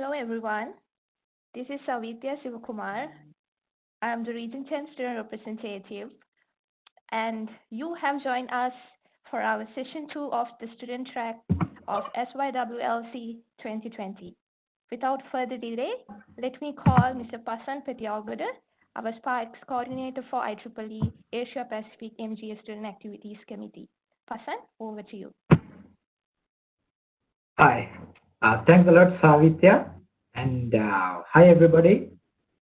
Hello everyone, this is Savitya Sivakumar. I am the Region 10 student representative and you have joined us for our session 2 of the student track of SYWLC 2020. Without further delay, let me call Mr. Pasan Petiagoda, our Sparks coordinator for IEEE Asia Pacific MGS Student Activities Committee. Pasan, over to you. Hi, thanks a lot, Savitya, and hi everybody.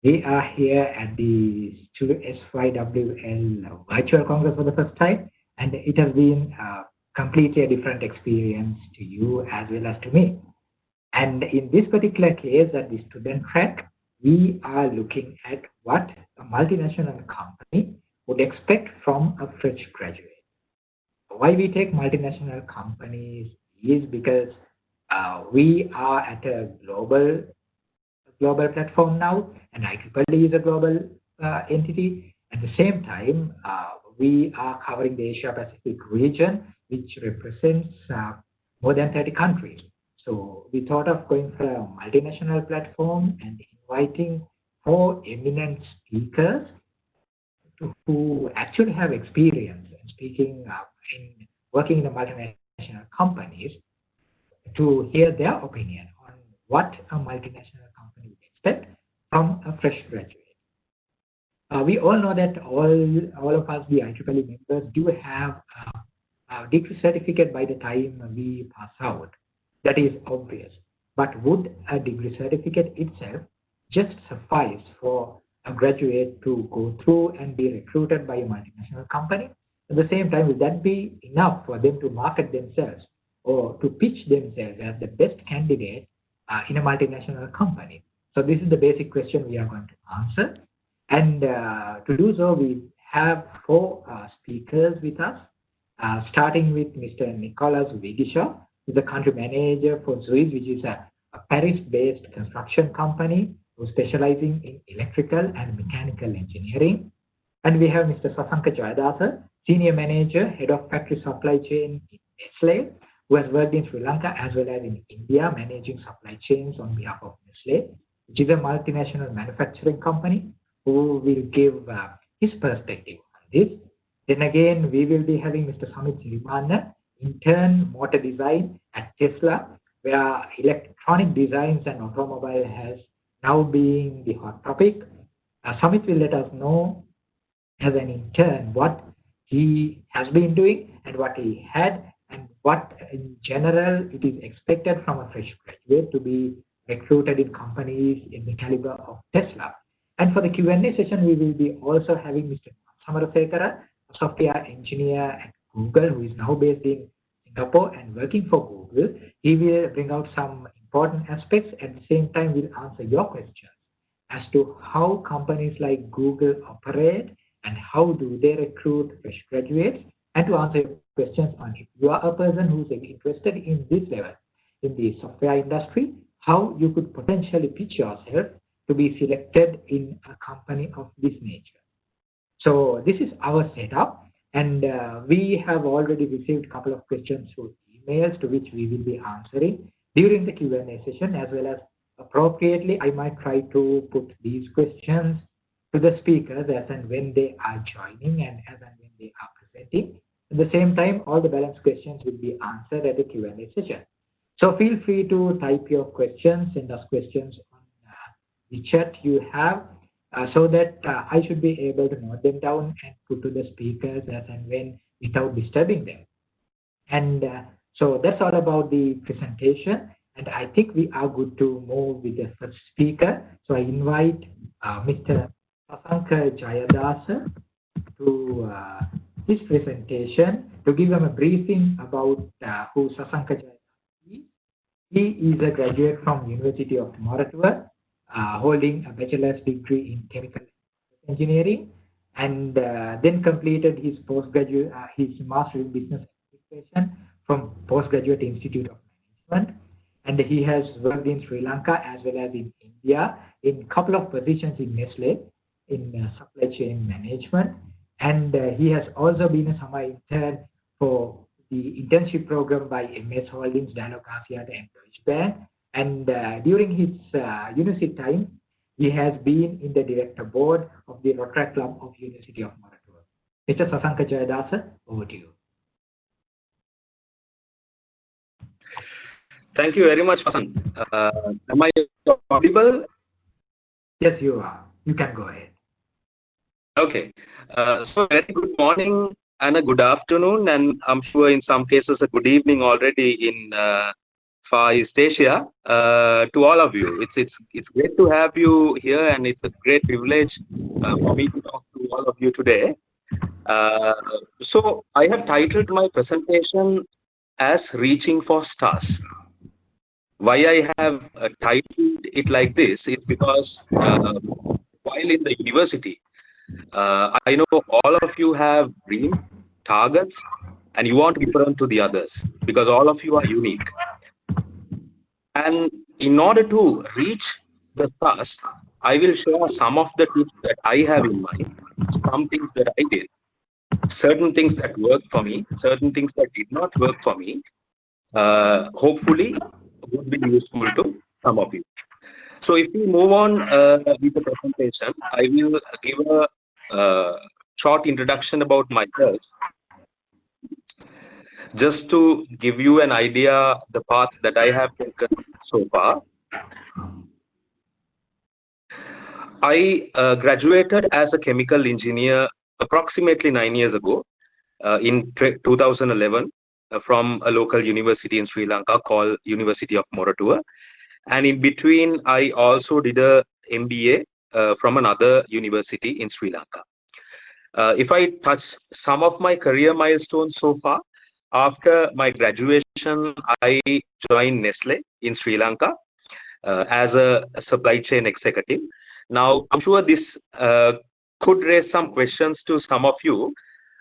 We are here at the SYWL Virtual Congress for the first time, and it has been completely a different experience to you as well as to me. And in this particular case, at the student track, we are looking at what a multinational company would expect from a fresh graduate. Why we take multinational companies is because we are at a global platform now, and IEEE is a global entity. At the same time, we are covering the Asia Pacific region, which represents more than 30 countries. So we thought of going for a multinational platform and inviting four eminent speakers who actually have experience in speaking in working in the multinational companies to hear their opinion on what a multinational company would expect from a fresh graduate. We all know that all of us, the IEEE members, do have a degree certificate by the time we pass out. That is obvious. But would a degree certificate itself just suffice for a graduate to go through and be recruited by a multinational company? At the same time, would that be enough for them to market themselves or to pitch themselves as the best candidate in a multinational company? So this is the basic question we are going to answer. And to do so, we have four speakers with us, starting with Mr. Nicholas Vigishaw, who is the country manager for Zuiz, which is a Paris-based construction company who specializing in electrical and mechanical engineering. And we have Mr. Sasanka Jayadasa, senior manager, head of factory supply chain in Nestle, who has worked in Sri Lanka as well as in India, managing supply chains on behalf of Nestle, which is a multinational manufacturing company, who will give his perspective on this. Then again, we will be having Mr. Samit Sirimana, intern motor design at Tesla, where electronic designs and automobile has now been the hot topic. Samit will let us know as an intern what he has been doing and what he had and what in general it is expected from a fresh graduate to be recruited in companies in the caliber of Tesla. And for the Q&A session, we will be also having Mr. Samarasekara, a software engineer at Google, who is now based in Singapore and working for Google. He will bring out some important aspects. At the same time, we'll answer your questions as to how companies like Google operate and how do they recruit fresh graduates, and to answer your questions on if you are a person who's interested in this level in the software industry, how you could potentially pitch yourself to be selected in a company of this nature. So this is our setup, and we have already received a couple of questions through emails to which we will be answering during the Q&A session, as well as appropriately I might try to put these questions to the speakers as and when they are joining and as and when they are presenting. At the same time, all the balanced questions will be answered at the Q&A session. So feel free to type your questions, send us questions on the chat you have, so that I should be able to note them down and put to the speakers as and when without disturbing them. And so that's all about the presentation. And I think we are good to move with the first speaker. So I invite Mr. Sasanka Jayadasa to his presentation to give them a briefing about who Sasanka Jayadasa is. He is a graduate from University of Moratuwa, holding a bachelor's degree in chemical engineering, and then completed his postgraduate, his master in business administration from Postgraduate Institute of Management. And he has worked in Sri Lanka as well as in India in a couple of positions in Nestle in supply chain management. And he has also been a summer intern for the internship program by MS Holdings, Dialog Asia, and Deutsche Bank. And during his university time, he has been in the director board of the Rotary Club of University of Moratuwa. Mr. Sasanka Jayadasa, over to you. Thank you very much, Vasan. Am I audible? Yes, you are. You can go ahead. Okay. So very good morning and a good afternoon, and I'm sure in some cases a good evening already in Far East Asia to all of you. It's great to have you here, and it's a great privilege for me to talk to all of you today. So I have titled my presentation as "Reaching for Stars." Why I have titled it like this is because while in the university, I know all of you have dreams, targets, and you want to be different to the others because all of you are unique. And in order to reach the stars, I will share some of the tips that I have in mind, some things that I did, certain things that worked for me, certain things that did not work for me, hopefully would be useful to some of you. So if we move on with the presentation, I will give a short introduction about myself, just to give you an idea the path that I have taken so far. I graduated as a chemical engineer approximately 9 years ago in 2011 from a local university in Sri Lanka called University of Moratuwa. And in between, I also did a MBA from another university in Sri Lanka. If I touch some of my career milestones so far, after my graduation, I joined Nestle in Sri Lanka as a supply chain executive. Now, I'm sure this could raise some questions to some of you.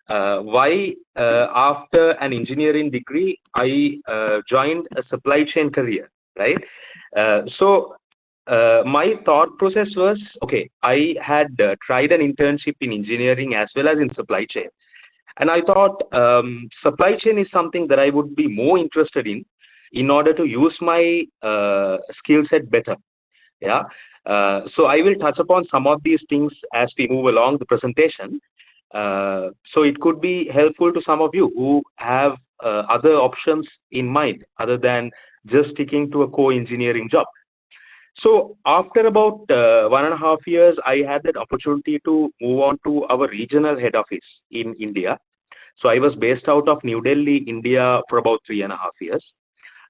Why, after an engineering degree, I joined a supply chain career, right? So my thought process was, okay, I had tried an internship in engineering as well as in supply chain. And I thought supply chain is something that I would be more interested in order to use my skill set better. Yeah. So I will touch upon some of these things as we move along the presentation. So it could be helpful to some of you who have other options in mind other than just sticking to a core engineering job. So after about 1.5 years, I had that opportunity to move on to our regional head office in India. So I was based out of New Delhi, India for about 3.5 years.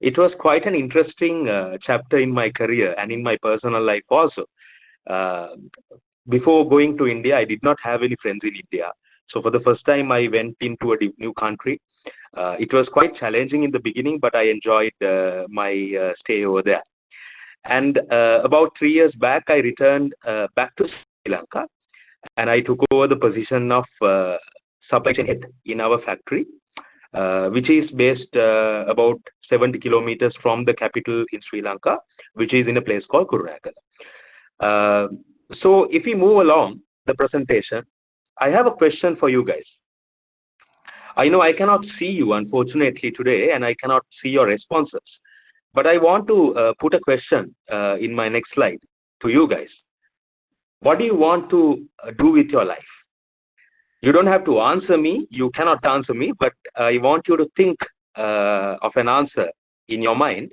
It was quite an interesting chapter in my career and in my personal life also. Before going to India, I did not have any friends in India. So for the first time, I went into a new country. It was quite challenging in the beginning, but I enjoyed my stay over there. And about 3 years back, I returned back to Sri Lanka, and I took over the position of supply chain head in our factory, which is based about 70 kilometers from the capital in Sri Lanka, which is in a place called Kurunegala. So if we move along the presentation, I have a question for you guys. I know I cannot see you, unfortunately, today, and I cannot see your responses. But I want to put a question in my next slide to you guys. What do you want to do with your life? You don't have to answer me. You cannot answer me, but I want you to think of an answer in your mind.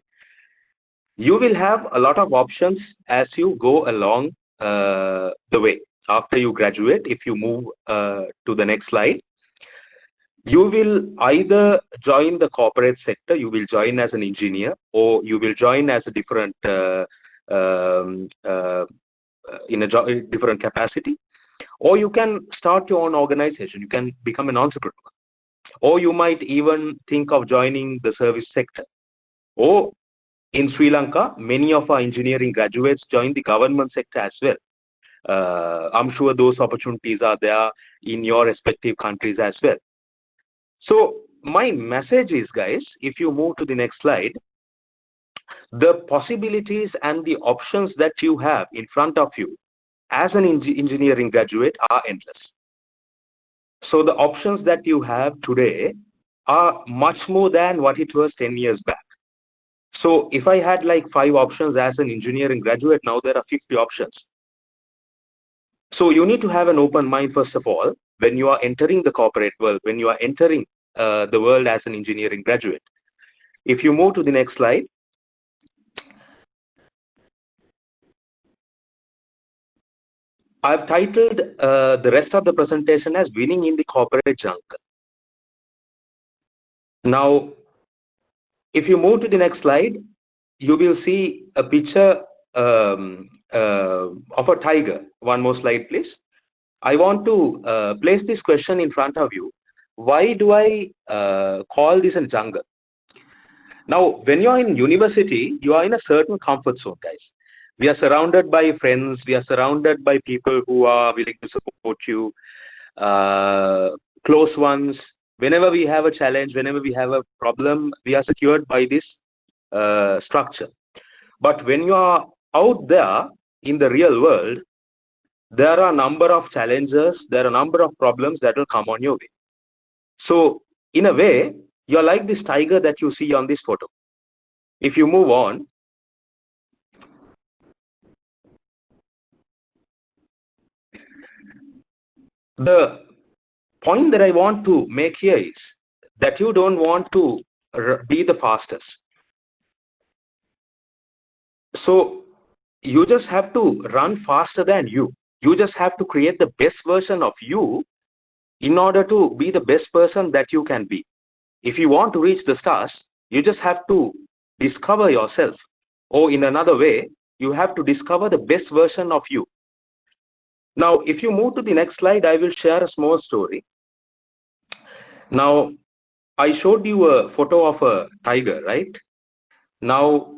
You will have a lot of options as you go along the way. After you graduate, if you move to the next slide, you will either join the corporate sector, you will join as an engineer, or you will join as a different in a different capacity, or you can start your own organization. You can become an entrepreneur, or you might even think of joining the service sector. Or in Sri Lanka, many of our engineering graduates join the government sector as well. I'm sure those opportunities are there in your respective countries as well. So my message is, guys, if you move to the next slide, the possibilities and the options that you have in front of you as an engineering graduate are endless. So the options that you have today are much more than what it was 10 years back. So if I had like 5 options as an engineering graduate, now there are 50 options. So you need to have an open mind, first of all, when you are entering the corporate world, when you are entering the world as an engineering graduate. If you move to the next slide, I've titled the rest of the presentation as Winning in the Corporate Jungle. Now, if you move to the next slide, you will see a picture of a tiger. One more slide, please. I want to place this question in front of you. Why do I call this a jungle? Now, when you are in university, you are in a certain comfort zone, guys. We are surrounded by friends. We are surrounded by people who are willing to support you, close ones. Whenever we have a challenge, whenever we have a problem, we are secured by this structure. But when you are out there in the real world, there are a number of challenges, there are a number of problems that will come on your way. So, in a way, you're like this tiger that you see on this photo. If you move on, the point that I want to make here is that you don't want to be the fastest. So you just have to run faster than you. You just have to create the best version of you in order to be the best person that you can be. If you want to reach the stars, you just have to discover yourself. Or in another way, you have to discover the best version of you. Now, if you move to the next slide, I will share a small story. Now, I showed you a photo of a tiger, right? Now,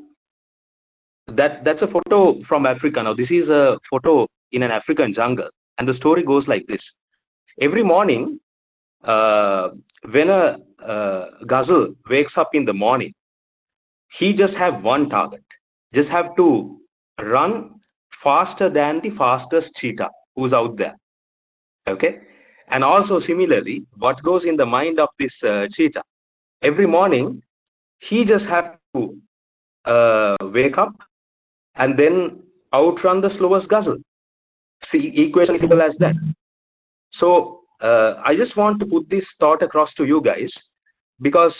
that's a photo from Africa. Now, this is a photo in an African jungle. And the story goes like this. Every morning, when a gazelle wakes up in the morning, he just have one target. Just have to run faster than the fastest cheetah who's out there. Okay? And also similarly, what goes in the mind of this cheetah? Every morning, he just have to wake up and then outrun the slowest gazelle. See, equation is simple as that. So I just want to put this thought across to you guys because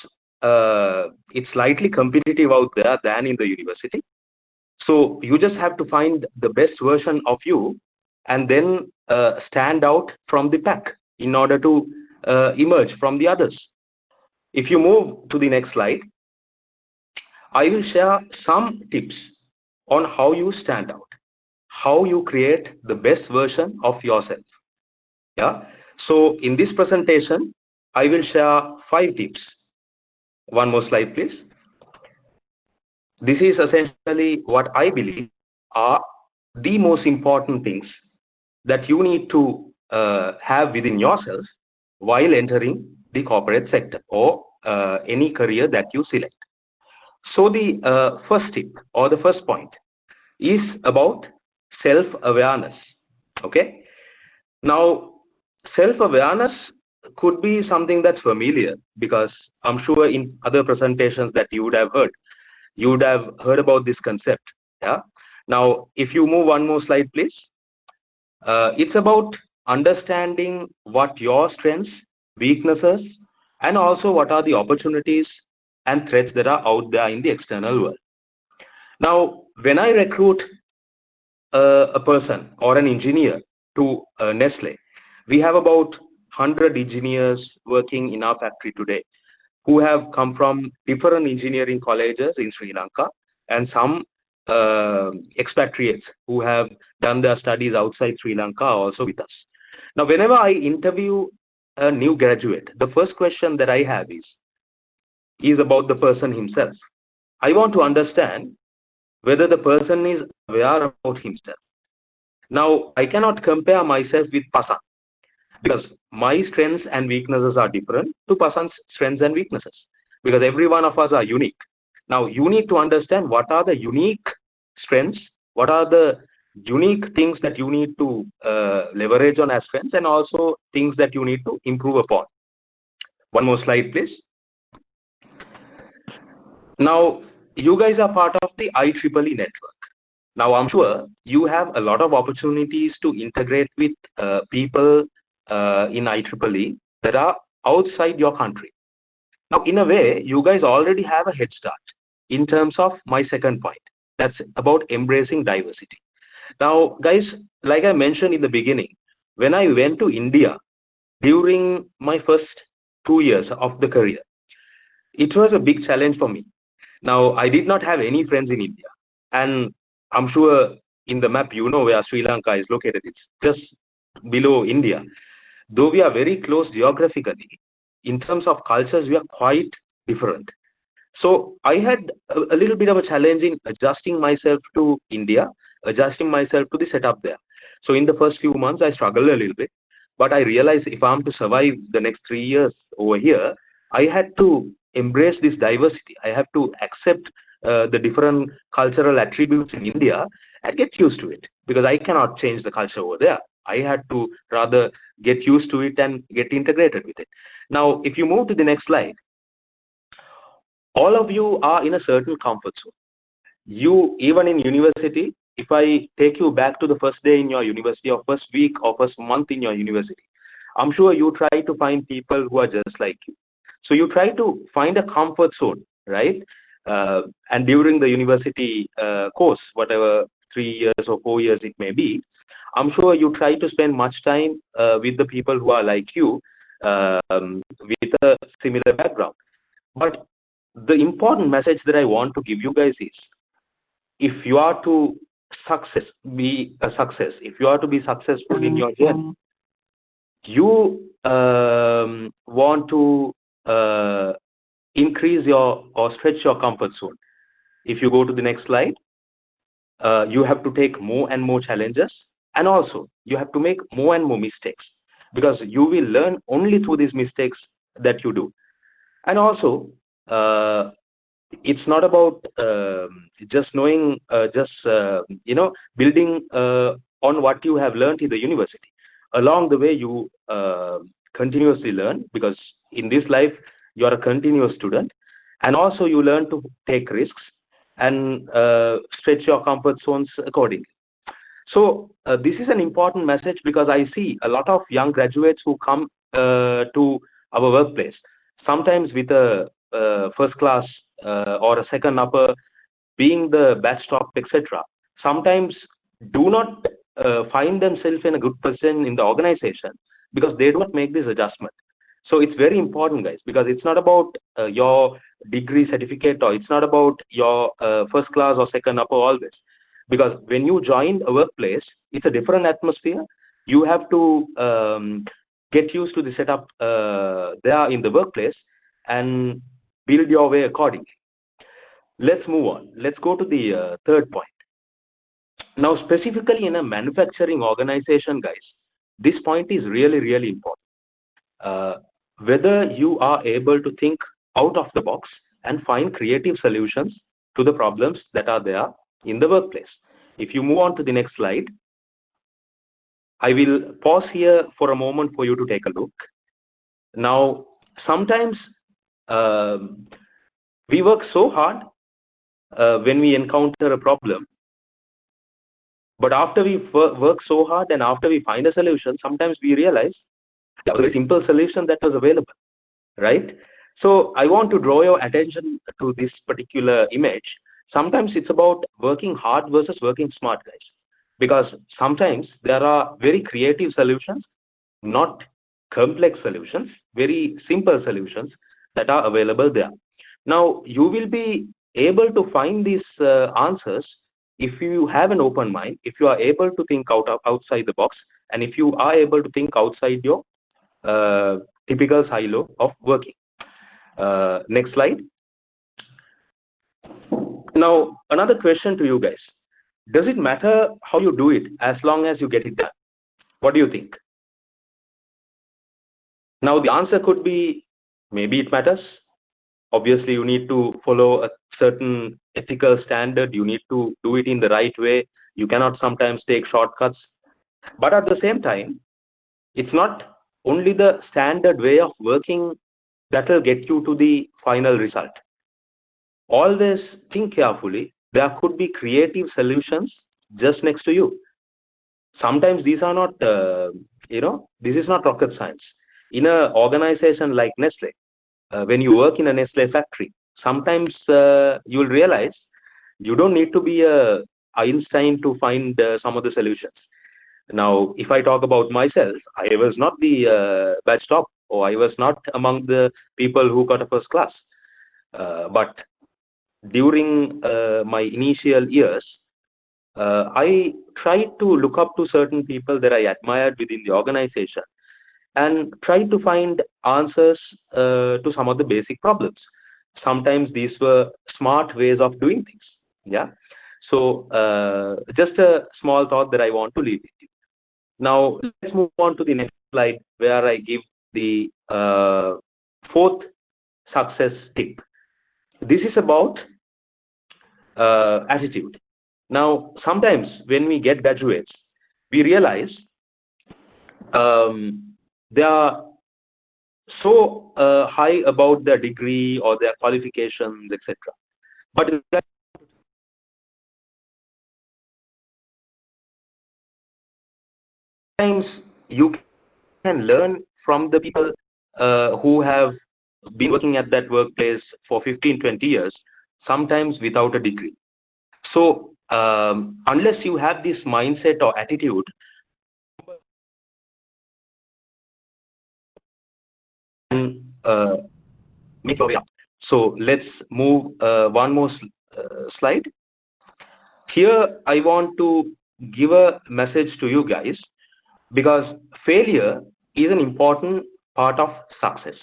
it's slightly competitive out there than in the university. So you just have to find the best version of you and then stand out from the pack in order to emerge from the others. If you move to the next slide, I will share some tips on how you stand out, how you create the best version of yourself. Yeah. So in this presentation, I will share 5 tips. One more slide, please. This is essentially what I believe are the most important things that you need to have within yourself while entering the corporate sector or any career that you select. So the first tip or the first point is about self-awareness. Okay. Now, self-awareness could be something that's familiar because I'm sure in other presentations that you would have heard about this concept. Yeah. Now, if you move one more slide, please. It's about understanding what your strengths, weaknesses, and also what are the opportunities and threats that are out there in the external world. Now, when I recruit a person or an engineer to Nestle, we have about 100 engineers working in our factory today who have come from different engineering colleges in Sri Lanka and some expatriates who have done their studies outside Sri Lanka are also with us. Now, whenever I interview a new graduate, the first question that I have is about the person himself. I want to understand whether the person is aware about himself. Now, I cannot compare myself with Pasan because my strengths and weaknesses are different to Pasan's strengths and weaknesses because every one of us are unique. Now, you need to understand what are the unique strengths, what are the unique things that you need to leverage on as strengths and also things that you need to improve upon. One more slide, please. Now, you guys are part of the IEEE network. Now, I'm sure you have a lot of opportunities to integrate with people in IEEE that are outside your country. Now, in a way, you guys already have a head start in terms of my second point. That's about embracing diversity. Now, guys, like I mentioned in the beginning, when I went to India during my first 2 years of the career, it was a big challenge for me. Now, I did not have any friends in India. And I'm sure in the map, you know where Sri Lanka is located. It's just below India. Though we are very close geographically, in terms of cultures, we are quite different. So I had a little bit of a challenge in adjusting myself to India, adjusting myself to the setup there. So in the first few months, I struggled a little bit, but I realized if I'm to survive the next 3 years over here, I had to embrace this diversity. I have to accept the different cultural attributes in India and get used to it because I cannot change the culture over there. I had to rather get used to it and get integrated with it. Now, if you move to the next slide, all of you are in a certain comfort zone. You, even in university, if I take you back to the first day in your university or first week or first month in your university, I'm sure you try to find people who are just like you. So you try to find a comfort zone, right? And during the university course, whatever 3 years or 4 years it may be, I'm sure you try to spend much time with the people who are like you, with a similar background. But the important message that I want to give you guys is, if you are to be a success, if you are to be successful in your journey, you want to increase your or stretch your comfort zone. If you go to the next slide, you have to take more and more challenges, and also you have to make more and more mistakes, because you will learn only through these mistakes that you do. And also, it's not about just knowing, building on what you have learned in the university. Along the way, you continuously learn, because in this life you are a continuous student, and also you learn to take risks and stretch your comfort zones accordingly. So this is an important message, because I see a lot of young graduates who come to our workplace, sometimes with a first class or a second upper, being the batch top, etc. Sometimes do not find themselves in a good position in the organization because they do not make this adjustment. So it's very important, guys, because it's not about your degree certificate, or it's not about your first class or second upper always. Because when you join a workplace, it's a different atmosphere. You have to get used to the setup there in the workplace and build your way accordingly. Let's move on. Let's go to the third point. Now, specifically in a manufacturing organization, guys, this point is really, really important. Whether you are able to think out of the box and find creative solutions to the problems that are there in the workplace. If you move on to the next slide, I will pause here for a moment for you to take a look. Now, sometimes we work so hard when we encounter a problem, but after we work so hard and after we find a solution, sometimes we realize there was a simple solution that was available, right? So I want to draw your attention to this particular image. Sometimes it's about working hard versus working smart, guys, because sometimes there are very creative solutions, not complex solutions, very simple solutions that are available there. Now, you will be able to find these answers if you have an open mind, if you are able to think outside the box, and if you are able to think outside your typical silo of working. Next slide. Now, another question to you guys. Does it matter how you do it as long as you get it done? What do you think? Now, the answer could be maybe it matters. Obviously, you need to follow a certain ethical standard. You need to do it in the right way. You cannot sometimes take shortcuts. But at the same time, it's not only the standard way of working that will get you to the final result. always think carefully. There could be creative solutions just next to you. Sometimes these are not, this is not rocket science. In an organization like Nestle, when you work in a Nestle factory, sometimes you will realize you don't need to be a Einstein to find some of the solutions. Now, if I talk about myself, I was not the batch top, or I was not among the people who got a first class. But during my initial years, I tried to look up to certain people that I admired within the organization and tried to find answers to some of the basic problems. Sometimes these were smart ways of doing things. Yeah. So just a small thought that I want to leave with you. Now let's move on to the next slide, where I give the fourth success tip. This is about attitude. Now, sometimes when we get graduates, we realize they are so high about their degree or their qualifications, etc. But sometimes you can learn from the people who have been working at that workplace for 15, 20 years, sometimes without a degree. So, unless you have this mindset or attitude, and make your way up. So let's move one more slide. Here, I want to give a message to you guys, because failure is an important part of success.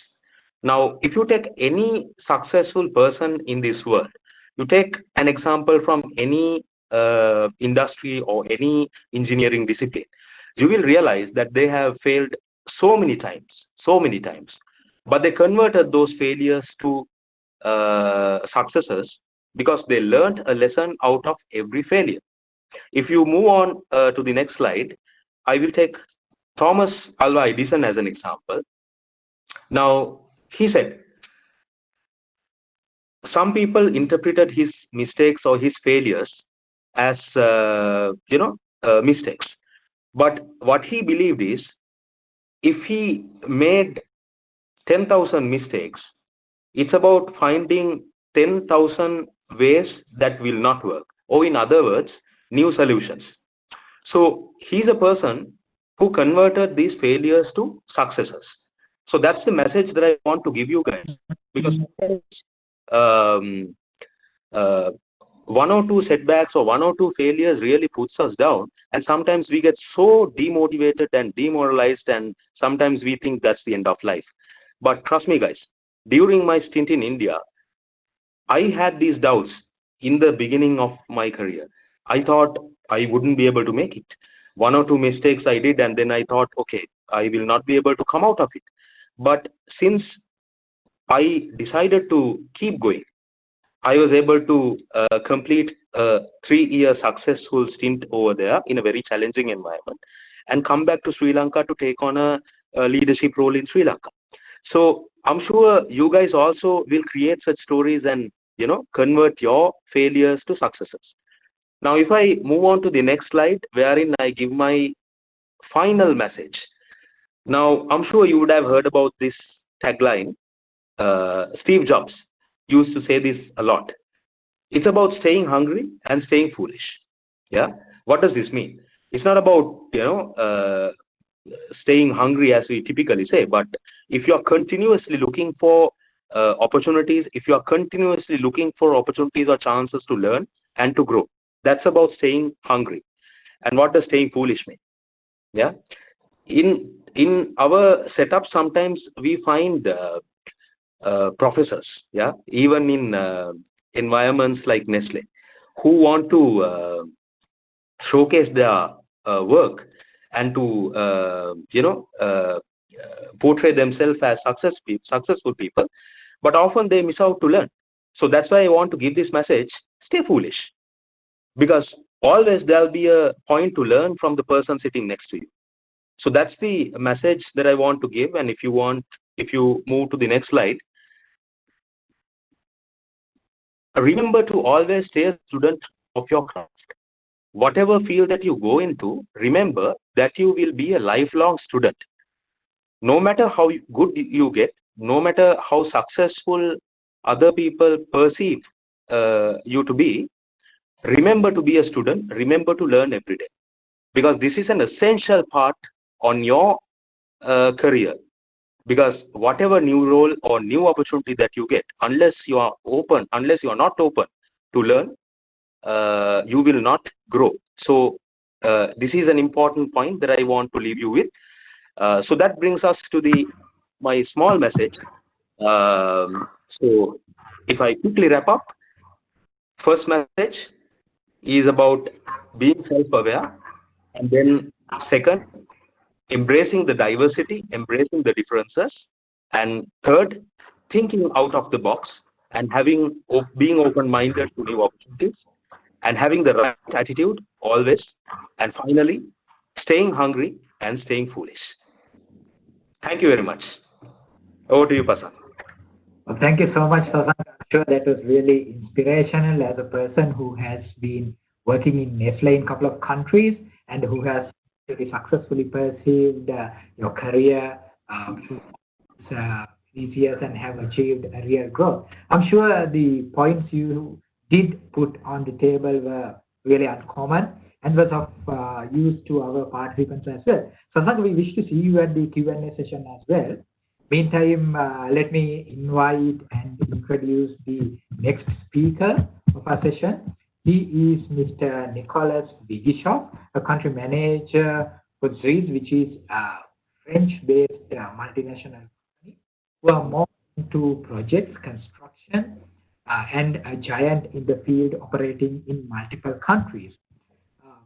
Now, if you take any successful person in this world, you take an example from any industry or any engineering discipline, you will realize that they have failed so many times, but they converted those failures to successes because they learned a lesson out of every failure. If you move on to the next slide, I will take Thomas Alva Edison as an example. Now, he said, some people interpreted his mistakes or his failures as, mistakes. But what he believed is, if he made 10,000 mistakes, it's about finding 10,000 ways that will not work, or in other words, new solutions. So he's a person who converted these failures to successes. So that's the message that I want to give you guys, because um, uh, one or two setbacks or one or two failures really puts us down, and sometimes we get so demotivated and demoralized, and sometimes we think that's the end of life. But trust me, guys, during my stint in India, I had these doubts in the beginning of my career. I thought I wouldn't be able to make it. One or two mistakes I did, and then I thought, okay, I will not be able to come out of it. But since I decided to keep going, I was able to complete a 3-year successful stint over there in a very challenging environment, and come back to Sri Lanka to take on a leadership role in Sri Lanka. So I'm sure you guys also will create such stories and convert your failures to successes. Now, if I move on to the next slide, wherein I give my final message. Now, I'm sure you would have heard about this tagline. Steve Jobs used to say this a lot. It's about staying hungry and staying foolish. Yeah. What does this mean? It's not about staying hungry as we typically say, but if you are continuously looking for opportunities, if you are continuously looking for opportunities or chances to learn and to grow, that's about staying hungry. And what does staying foolish mean? Yeah. In our setup, sometimes we find professors, yeah, even in environments like Nestle, who want to showcase their work and to portray themselves as successful people, but often they miss out to learn. So that's why I want to give this message: stay foolish, because always there'll be a point to learn from the person sitting next to you. So that's the message that I want to give. And if you move to the next slide. remember to always stay a student of your craft. Whatever field that you go into, remember that you will be a lifelong student. No matter how good you get, no matter how successful other people perceive you to be, remember to be a student, remember to learn every day. Because this is an essential part on your career. Because whatever new role or new opportunity that you get, unless you are not open to learn, you will not grow. So this is an important point that I want to leave you with. So that brings us to my small message. So if I quickly wrap up, first message is about being self-aware, and then second, embracing the diversity, embracing the differences, and third, thinking out of the box and being open-minded to new opportunities, and having the right attitude always, and finally, staying hungry and staying foolish. Thank you very much. Over to you, Pasan. Well, thank you so much, Sasan. I'm sure that was really inspirational as a person who has been working in Nestle in a couple of countries and who has really successfully perceived your career these years and have achieved a real growth. I'm sure the points you did put on the table were really uncommon and was of use to our participants as well. Sasan, we wish to see you at the Q&A session as well. Meantime, let me invite and introduce the next speaker of our session. He is Mr. Nicolas Vigishov, a country manager for Zrees, which is a French-based multinational company who are more into projects, construction, and a giant in the field operating in multiple countries.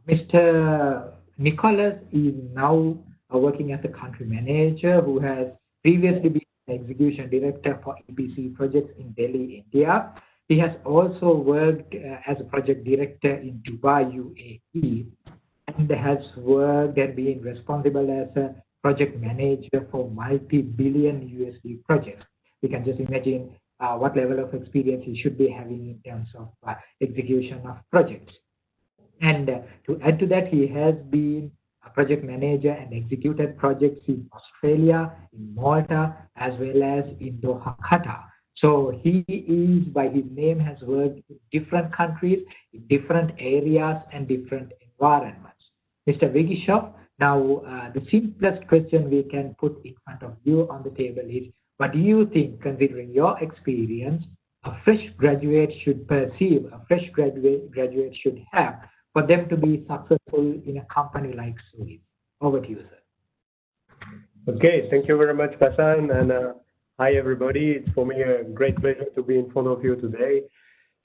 Mr. Nicholas is now working as a country manager who has previously been an execution director for EPC projects in Delhi, India. He has also worked as a project director in Dubai, UAE, and has worked and been responsible as a project manager for multi-billion USD projects. We can just imagine what level of experience he should be having in terms of execution of projects. And to add to that, he has been a project manager and executed projects in Australia, in Malta, as well as in Doha, Qatar. So he is, by his name, has worked in different countries, in different areas, and different environments. Mr. Vigishov, now the simplest question we can put in front of you on the table is, what do you think, considering your experience, a fresh graduate should perceive, a fresh graduate should have for them to be successful in a company like Suri? Over to you, sir. Okay, thank you very much, Pasan, and hi everybody. It's for me a great pleasure to be in front of you today.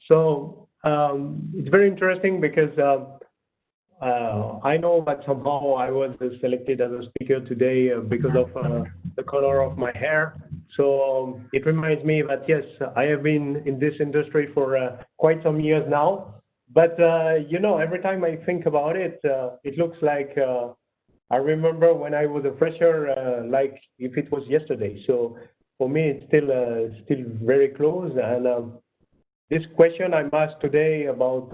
So it's very interesting because I know that somehow I was selected as a speaker today because of the color of my hair. So it reminds me that yes, I have been in this industry for quite some years now. But you know, every time I think about it, it looks like I remember when I was a fresher, like if it was yesterday. So for me, it's still very close. And this question I'm asked today about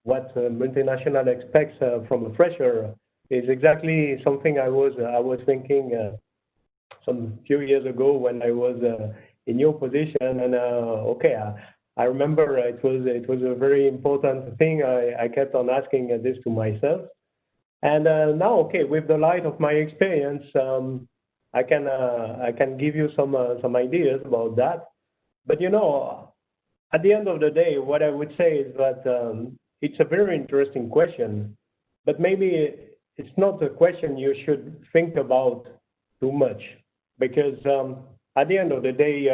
what multinational expects from a fresher is exactly something I was thinking some few years ago when I was in your position. And okay, I remember it was a very important thing. I kept on asking this to myself. And now, okay, with the light of my experience, I can give you some ideas about that. But you know, at the end of the day, what I would say is that it's a very interesting question, but maybe it's not a question you should think about too much, because at the end of the day,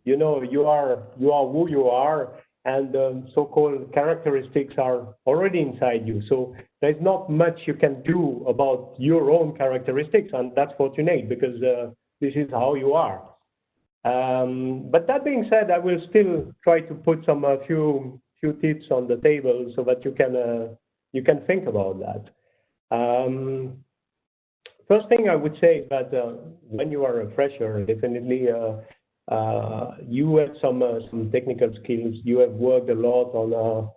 you know, you are who you are, and so-called characteristics are already inside you. So there's not much you can do about your own characteristics, and that's fortunate because this is how you are. But that being said, I will still try to put some few tips on the table so that you can think about that. First thing I would say is that when you are a fresher, definitely you have some technical skills. You have worked a lot on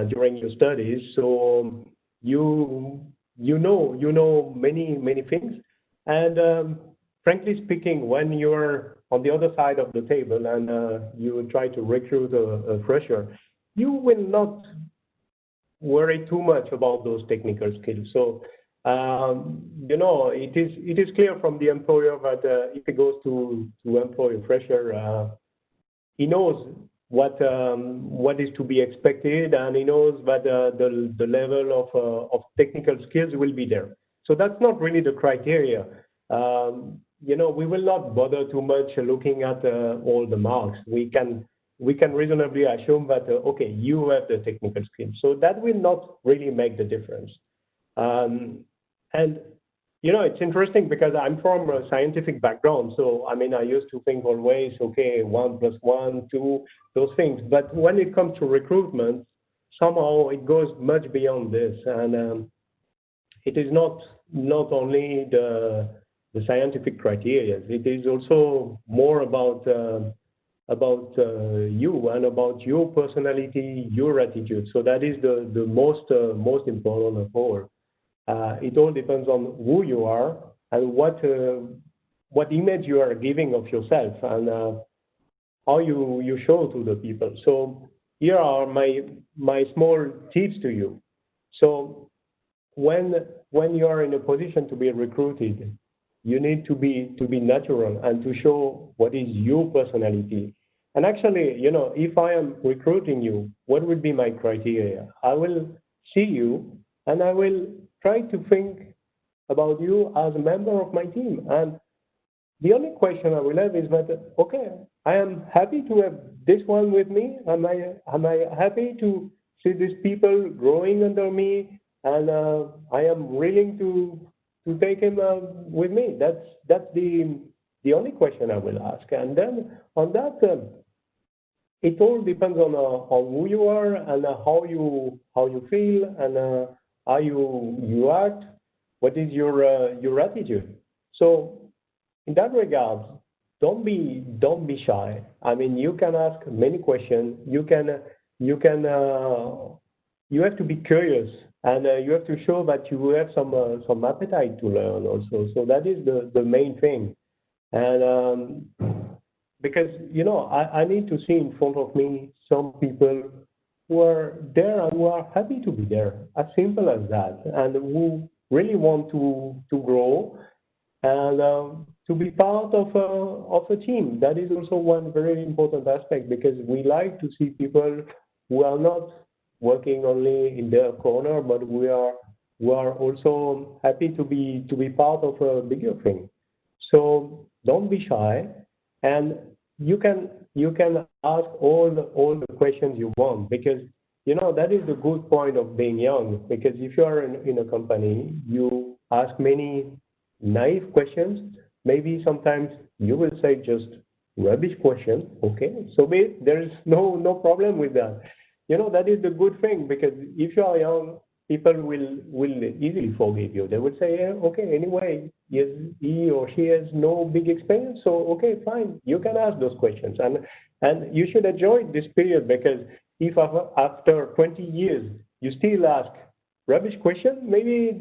during your studies, so you know many things. And frankly speaking, when you're on the other side of the table and you try to recruit a fresher, you will not worry too much about those technical skills. So, it is clear from the employer that if he goes to employ a fresher, he knows what is to be expected, and he knows that the level of technical skills will be there. So that's not really the criteria. We will not bother too much looking at all the marks. We can reasonably assume that okay, you have the technical skills. So that will not really make the difference. And it's interesting because I'm from a scientific background. So, I mean, I used to think always, okay, 1 + 1, 2, those things. But when it comes to recruitment, somehow it goes much beyond this. And it is not only the scientific criteria. It is also more about you and about your personality, your attitude. So that is the most important of all. It all depends on who you are and what image you are giving of yourself and how you show to the people. So here are my small tips to you. So when you are in a position to be recruited, you need to be natural and to show what is your personality. And actually, if I am recruiting you, what would be my criteria? I will see you and I will try to think about you as a member of my team. And the only question I will have is that, okay, I am happy to have this one with me. Am I happy to see these people growing under me? And I am willing to take him with me. That's the only question I will ask. And then on that, it all depends on who you are and how you feel and how you act. What is your attitude? So in that regard, don't be shy. I mean, you can ask many questions. You have to be curious, and you have to show that you have some appetite to learn also. So that is the main thing. And because I need to see in front of me some people who are there and who are happy to be there, as simple as that, and who really want to grow and to be part of a team. That is also one very important aspect, because we like to see people who are not working only in their corner, but who are also happy to be part of a bigger thing. So don't be shy, and you can ask all the questions you want, because that is the good point of being young. Because if you are in a company, you ask many naive questions. Maybe sometimes you will say just rubbish question. Okay, so there is no problem with that. That is the good thing, because if you are young, people will easily forgive you. They will say, yeah, okay, anyway, yes, he or she has no big experience, so okay, fine, you can ask those questions, and you should enjoy this period, because if after 20 years you still ask rubbish question, maybe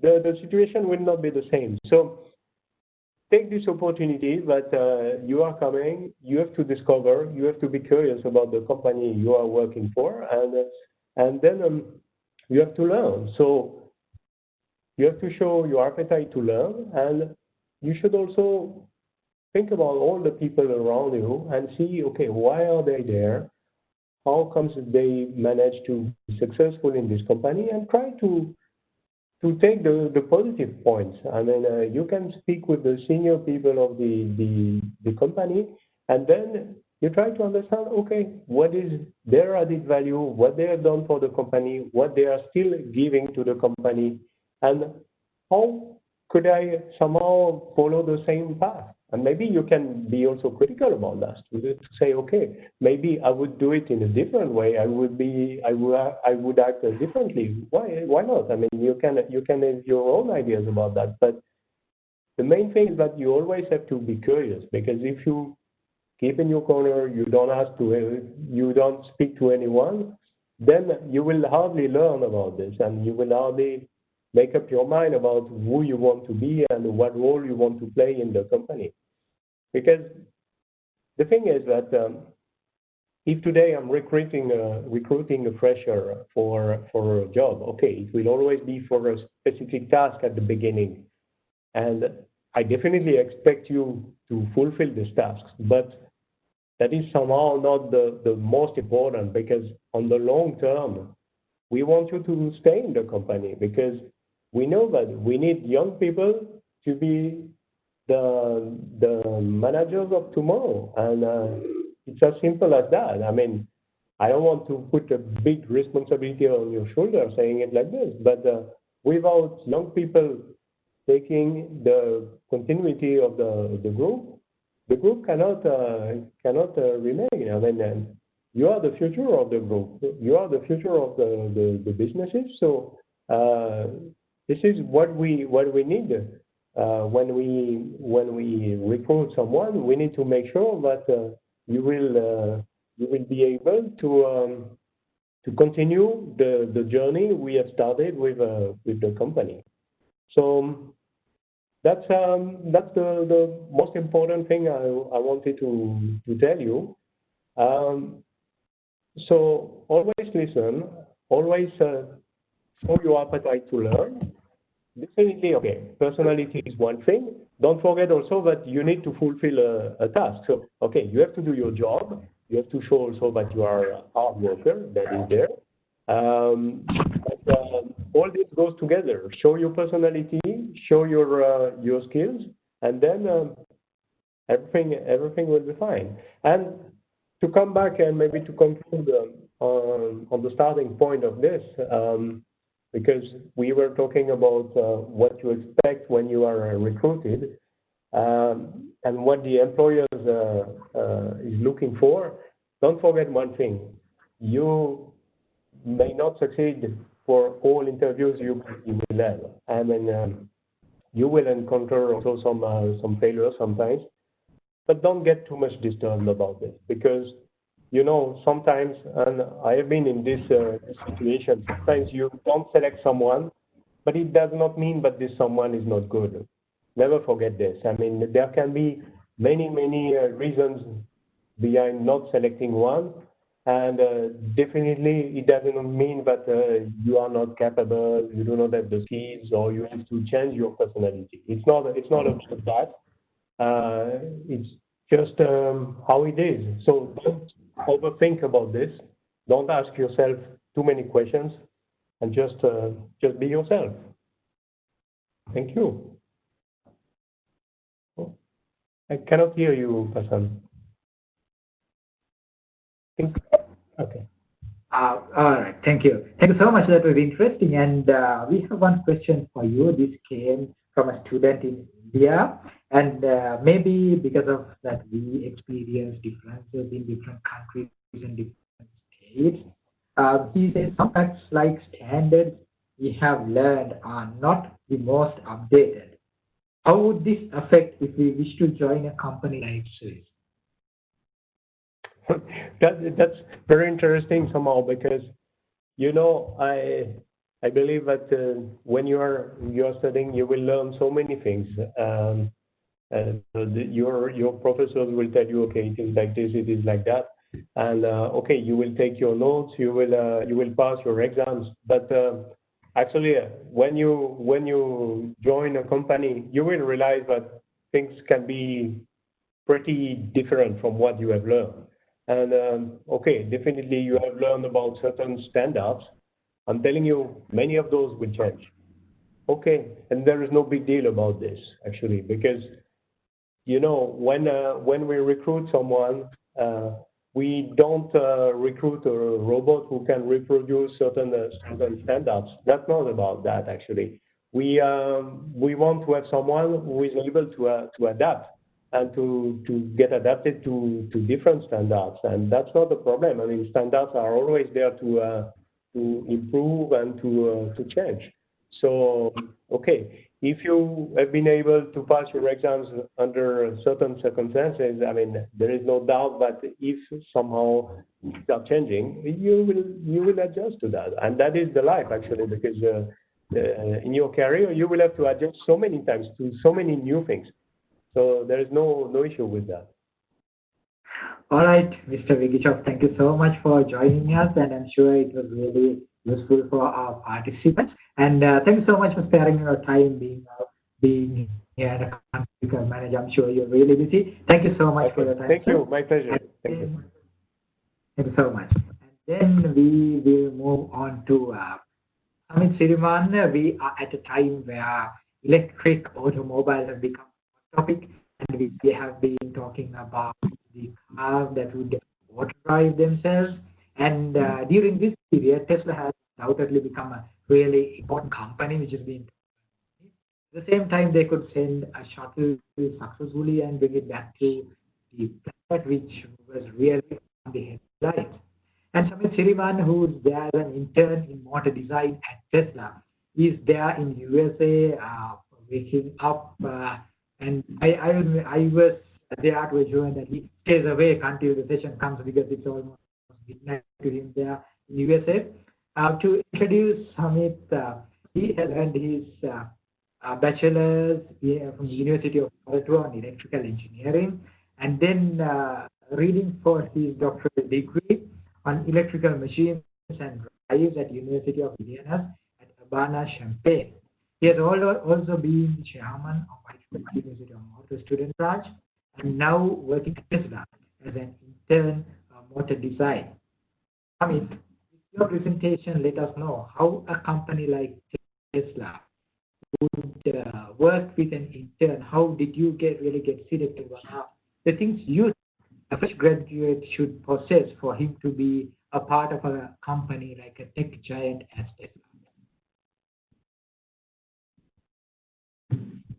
the situation will not be the same. So take this opportunity that you are coming. You have to discover. You have to be curious about the company you are working for, and then you have to learn. So you have to show your appetite to learn, and you should also think about all the people around you and see, okay, why are they there? How comes they manage to be successful in this company, and try to take the positive points. I mean, you can speak with the senior people of the company, and then you try to understand, okay, what is their added value, what they have done for the company, what they are still giving to the company, and how could I somehow follow the same path? And maybe you can be also critical about that, to say, okay, maybe I would do it in a different way. I would act differently. Why not? I mean, you can have your own ideas about that. But the main thing is that you always have to be curious, because if you keep in your corner, you don't speak to anyone, then you will hardly learn about this, and you will hardly make up your mind about who you want to be and what role you want to play in the company. Because the thing is that if today I'm recruiting a fresher for a job, okay, it will always be for a specific task at the beginning, and I definitely expect you to fulfill these tasks, but that is somehow not the most important, because on the long term, we want you to stay in the company, because we know that we need young people to be the managers of tomorrow, and it's as simple as that. I mean, I don't want to put a big responsibility on your shoulder saying it like this, but without young people taking the continuity of the group cannot remain. I mean, you are the future of the group. You are the future of the businesses. So this is what we need. When we recruit someone, we need to make sure that you will be able to continue the journey we have started with the company. So that's the most important thing I wanted to tell you. So always listen, always show your appetite to learn. Definitely, okay, personality is one thing. Don't forget also that you need to fulfill a task. So, okay, you have to do your job. You have to show also that you are a hard worker, that is there. But all this goes together. Show your personality, show your skills, and then everything will be fine. And to come back and maybe to conclude on the starting point of this, because we were talking about what you expect when you are recruited, and what the employer is looking for. Don't forget one thing: you may not succeed for all interviews you will have. I mean, you will encounter also some failures sometimes, but don't get too much disturbed about this, because sometimes, and I have been in this situation, sometimes you don't select someone, but it does not mean that this someone is not good. Never forget this. I mean, there can be many reasons behind not selecting one, and definitely it doesn't mean that you are not capable, you do not have the skills, or you have to change your personality. It's not about that. It's just how it is. So don't overthink about this. Don't ask yourself too many questions, and just be yourself. Thank you. Oh, I cannot hear you, Passan. Okay. All right, thank you. Thank you so much. That was interesting. And we have one question for you. This came from a student in India, and maybe because of that, we experience differences in different countries and different states. He says some facts like standards we have learned are not the most updated. How would this affect if we wish to join a company like Swiss? That's very interesting somehow, because I believe that when you are studying, you will learn so many things. And your professors will tell you, okay, it is like this, it is like that, and okay, you will take your notes, you will pass your exams, but actually, when you join a company, you will realize that things can be pretty different from what you have learned. And okay, definitely you have learned about certain standards. I'm telling you, many of those will change. Okay, and there is no big deal about this actually, because when we recruit someone, we don't recruit a robot who can reproduce certain standards. That's not about that actually. We want to have someone who is able to adapt and to get adapted to different standards, and that's not the problem. I mean, standards are always there to improve and to change. So okay, if you have been able to pass your exams under certain circumstances, I mean, there is no doubt that if somehow things are changing, you will adjust to that, and that is the life actually, because in your career you will have to adjust so many times to so many new things. So there is no issue with that. All right, Mr. Vigichov, thank you so much for joining us, and I'm sure it was really useful for our participants. And thank you so much for sparing your time being here at a country manager. I'm sure you're really busy. Thank you so much for your time. Thank sir. you. My pleasure. Thank you. Thank you so much. And then we will move on to Amit Siriman. We are at a time where electric automobiles have become a topic, and we have been talking about the cars that would auto drive themselves. And during this period, Tesla has undoubtedly become a really important company, which has been at the same time they could send a shuttle successfully and bring it back to the planet, which was really on the headlines. And Samit Siriman, who's there as an intern in motor design at Tesla, is there in USA waking up. And I was there to ensure that he stays awake until the session comes because it's almost midnight to him there in USA. To introduce Samit, he has earned his bachelor's from the University of Colorado on electrical engineering, and then reading for his doctoral degree on electrical machines and drives at University of Illinois at Urbana-Champaign. He has also been the chairman of University of Motor Student Branch, and now working at Tesla as an intern motor design. Amit, with your presentation, let us know how a company like Tesla would work with an intern. How did you really get selected? What are the things you, a fresh graduate, should possess for him to be a part of a company like a tech giant as Tesla?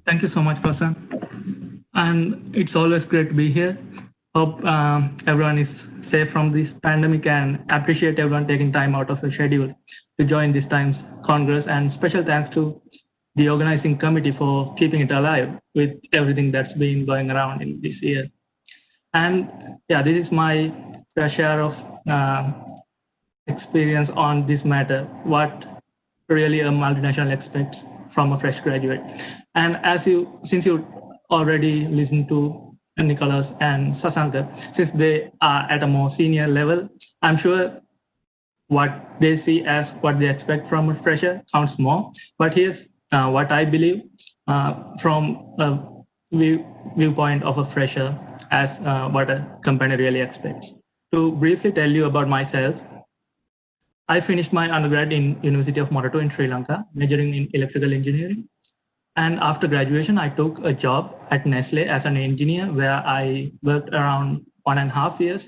Thank you so much, Prasan. And it's always great to be here. Hope everyone is safe from this pandemic, and appreciate everyone taking time out of their schedule to join this time's Congress. And special thanks to the organizing committee for keeping it alive with everything that's been going around in this year. And yeah, this is my fair share of experience on this matter, what really a multinational expects from a fresh graduate. And since you already listened to Nicholas and Sasanka, since they are at a more senior level, I'm sure what they see as what they expect from a fresher sounds more. But here's what I believe from a viewpoint of a fresher as what a company really expects. To briefly tell you about myself, I finished my undergrad in University of Morato in Sri Lanka, majoring in electrical engineering. And after graduation, I took a job at Nestle as an engineer, where I worked around 1.5 years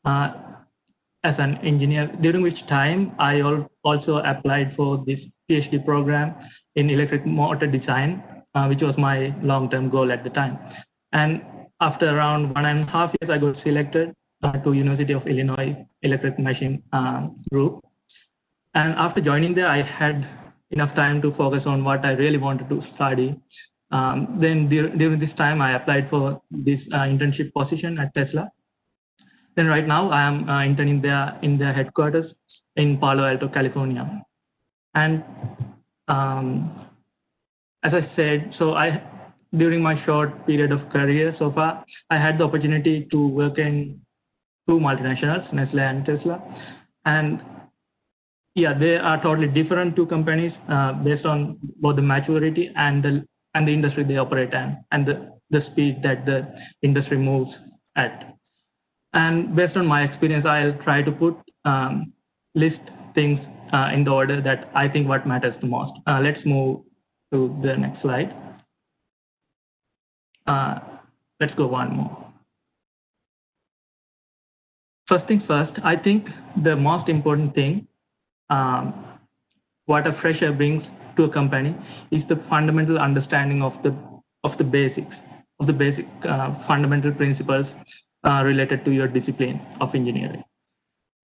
as an engineer, during which time I also applied for this PhD program in electric motor design, which was my long-term goal at the time. And after around 1.5 years, I got selected to University of Illinois Electric Machine Group. And after joining there, I had enough time to focus on what I really wanted to study. Then during this time, I applied for this internship position at Tesla. Then right now, I am interning there in their headquarters in Palo Alto, California. And as I said, during my short period of career so far, I had the opportunity to work in two multinationals, Nestle and Tesla. And yeah, they are totally different two companies based on both the maturity and the industry they operate in, and the speed that the industry moves at. And based on my experience, I'll try to list things in the order that I think what matters the most. Let's move to the next slide. Let's go one more. First things first, I think the most important thing what a fresher brings to a company is the fundamental understanding of the basic fundamental principles related to your discipline of engineering.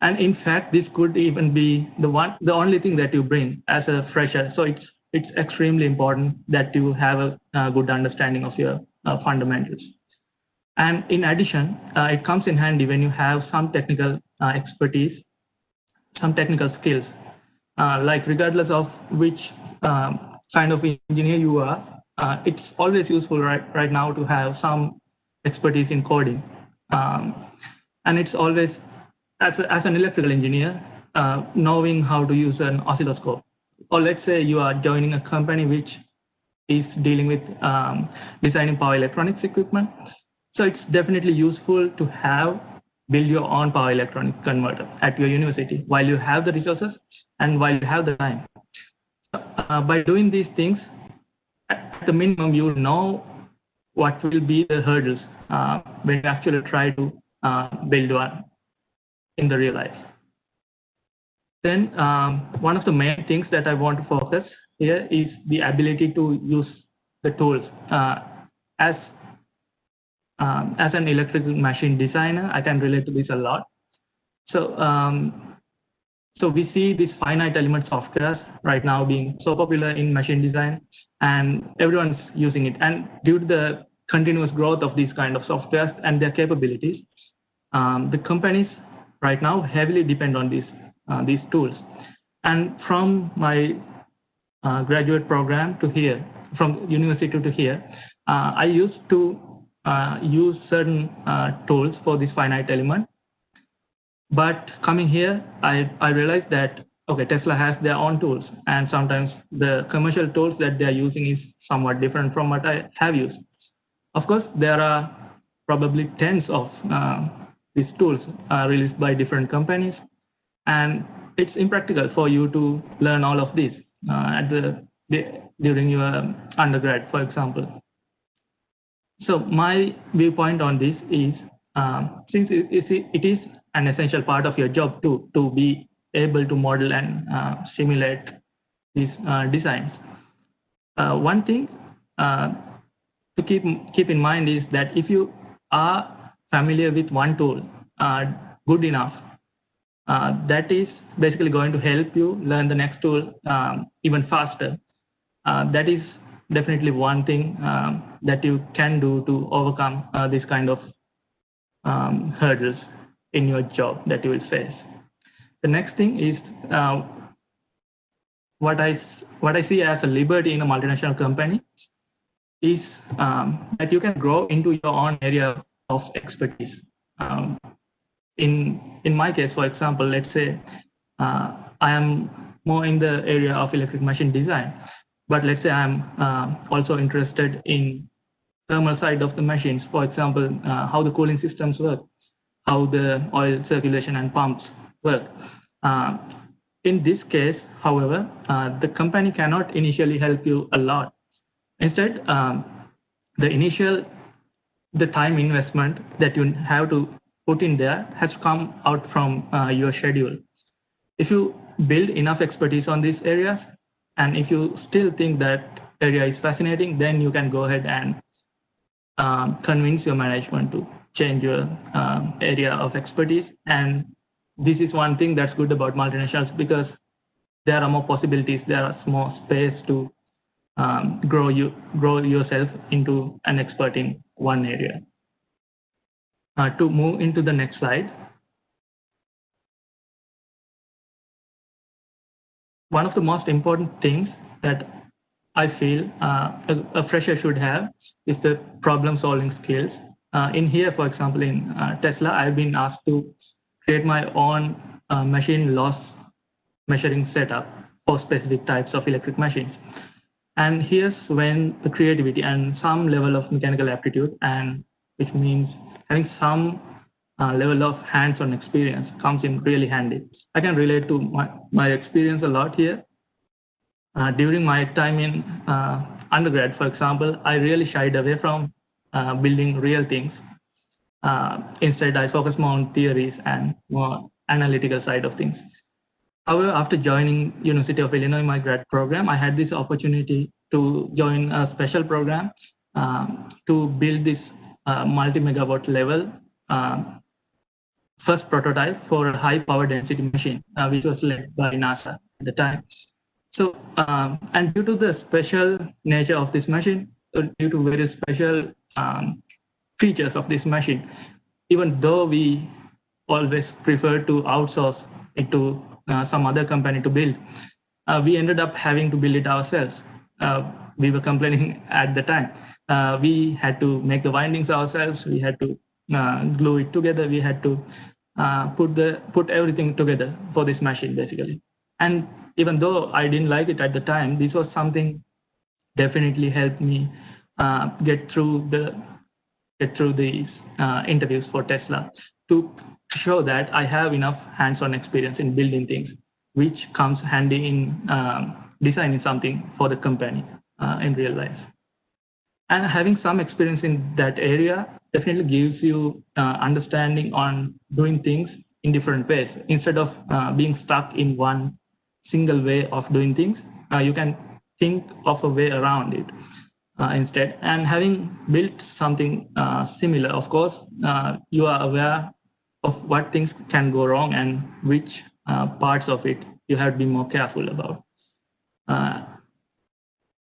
And in fact, this could even be the only thing that you bring as a fresher. So it's it's extremely important that you have a good understanding of your fundamentals. And in addition, it comes in handy when you have some technical expertise, some technical skills. Like regardless of which kind of engineer you are, it's always useful right now to have some expertise in coding. And it's always, as an electrical engineer, knowing how to use an oscilloscope. Or let's say you are joining a company which is dealing with designing power electronics equipment. So it's definitely useful to build your own power electronics converter at your university while you have the resources and while you have the time. By doing these things, at the minimum, you know what will be the hurdles when you actually try to build one in the real life. Then one of the main things that I want to focus here is the ability to use the tools. As an electrical machine designer, I can relate to this a lot. So we see these finite element softwares right now being so popular in machine design, and everyone's using it. And due to the continuous growth of these kind of softwares and their capabilities, the companies right now heavily depend on these tools. And from my graduate program to here, from university to here, I used to use certain tools for this finite element. But coming here, I realized that, okay, Tesla has their own tools, and sometimes the commercial tools that they are using is somewhat different from what I have used. Of course, there are probably tens of these tools released by different companies, and it's impractical for you to learn all of this during your undergrad, for example. So my viewpoint on this is, since it is an essential part of your job to be able to model and simulate these designs. One thing to keep in mind is that if you are familiar with one tool good enough, that is basically going to help you learn the next tool even faster. That is definitely one thing that you can do to overcome this kind of hurdles in your job that you will face. The next thing is what I see as a liberty in a multinational company is that you can grow into your own area of expertise. In my case, for example, let's say I am more in the area of electric machine design, but let's say I'm also interested in thermal side of the machines, for example, how the cooling systems work, how the oil circulation and pumps work. In this case, however, the company cannot initially help you a lot. Instead, the time investment that you have to put in there has to come out from your schedule. If you build enough expertise on these areas, and if you still think that area is fascinating, then you can go ahead and convince your management to change your area of expertise. And this is one thing that's good about multinationals, because there are more possibilities, there is more space to grow yourself into an expert in one area. To move into the next slide. One of the most important things that I feel a fresher should have is the problem-solving skills. In here, for example, in Tesla, I've been asked to create my own machine loss measuring setup for specific types of electric machines. And here's when the creativity and some level of mechanical aptitude, and which means having some level of hands-on experience, comes in really handy. I can relate to my experience a lot here. During my time in undergrad, for example, I really shied away from building real things. Instead, I focused more on theories and more analytical side of things. However, after joining University of Illinois, my grad program, I had this opportunity to join a special program to build this multi-megawatt level first prototype for a high power density machine, which was led by NASA at the time. So, and due to the special nature of this machine, due to very special features of this machine, even though we always prefer to outsource it to some other company to build, we ended up having to build it ourselves. We were complaining at the time. We had to make the windings ourselves. We had to glue it together. We had to put everything together for this machine, basically. And even though I didn't like it at the time, this was something definitely helped me get through these interviews for Tesla, to show that I have enough hands-on experience in building things, which comes handy in designing something for the company in real life. And having some experience in that area definitely gives you understanding on doing things in different ways. Instead of being stuck in one single way of doing things, you can think of a way around it instead. And having built something similar, of course, you are aware of what things can go wrong and which parts of it you have to be more careful about.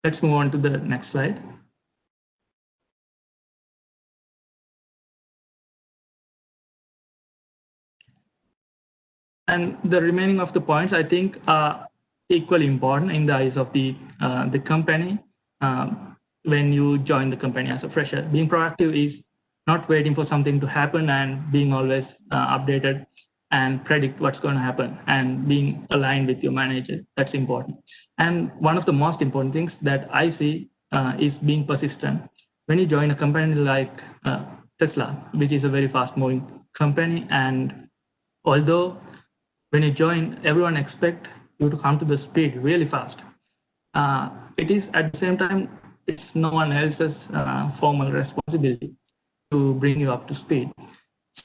Let's move on to the next slide. And the remaining of the points, I think, are equally important in the eyes of the company when you join the company as a fresher. Being proactive is not waiting for something to happen and being always updated and predict what's going to happen, and being aligned with your manager. That's important. And one of the most important things that I see is being persistent. When you join a company like Tesla, which is a very fast-moving company, and although when you join, everyone expects you to come to the speed really fast. It is at the same time, it's no one else's formal responsibility to bring you up to speed.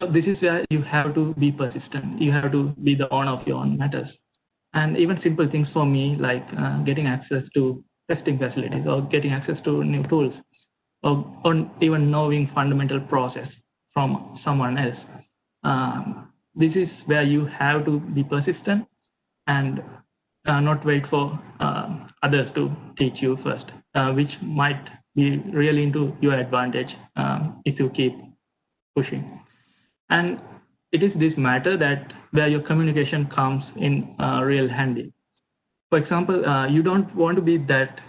So this is where you have to be persistent. You have to be the owner of your own matters. And even simple things for me, like getting access to testing facilities or getting access to new tools, or even knowing fundamental process from someone else. This is where you have to be persistent and not wait for others to teach you first, which might be really into your advantage if you keep pushing. And it is this matter that where your communication comes in real handy. For example, you don't want to be that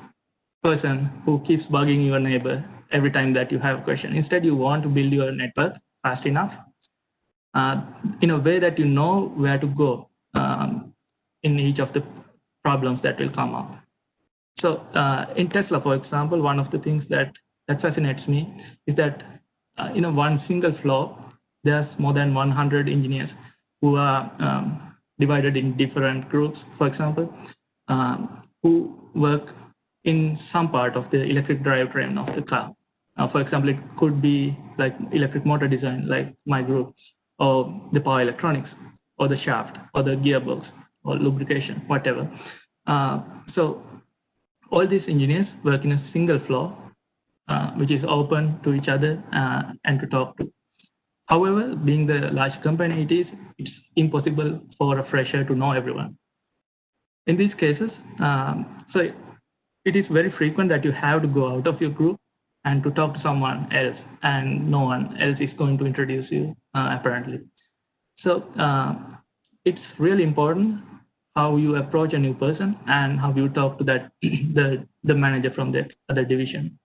person who keeps bugging your neighbor every time that you have a question. Instead, you want to build your network fast enough in a way that you know where to go in each of the problems that will come up. So in Tesla, for example, one of the things that fascinates me is that in one single floor, there's more than 100 engineers who are divided in different groups, for example, who work in some part of the electric drivetrain of the car. For example, it could be like electric motor design, like my group, or the power electronics, or the shaft, or the gearbox, or lubrication, whatever. So all these engineers work in a single floor, which is open to each other and to talk to. However, being the large company it's impossible for a fresher to know everyone. In these cases, so it is very frequent that you have to go out of your group and to talk to someone else, and no one else is going to introduce you, apparently. So it's really important how you approach a new person and how you talk to that the manager from that other division.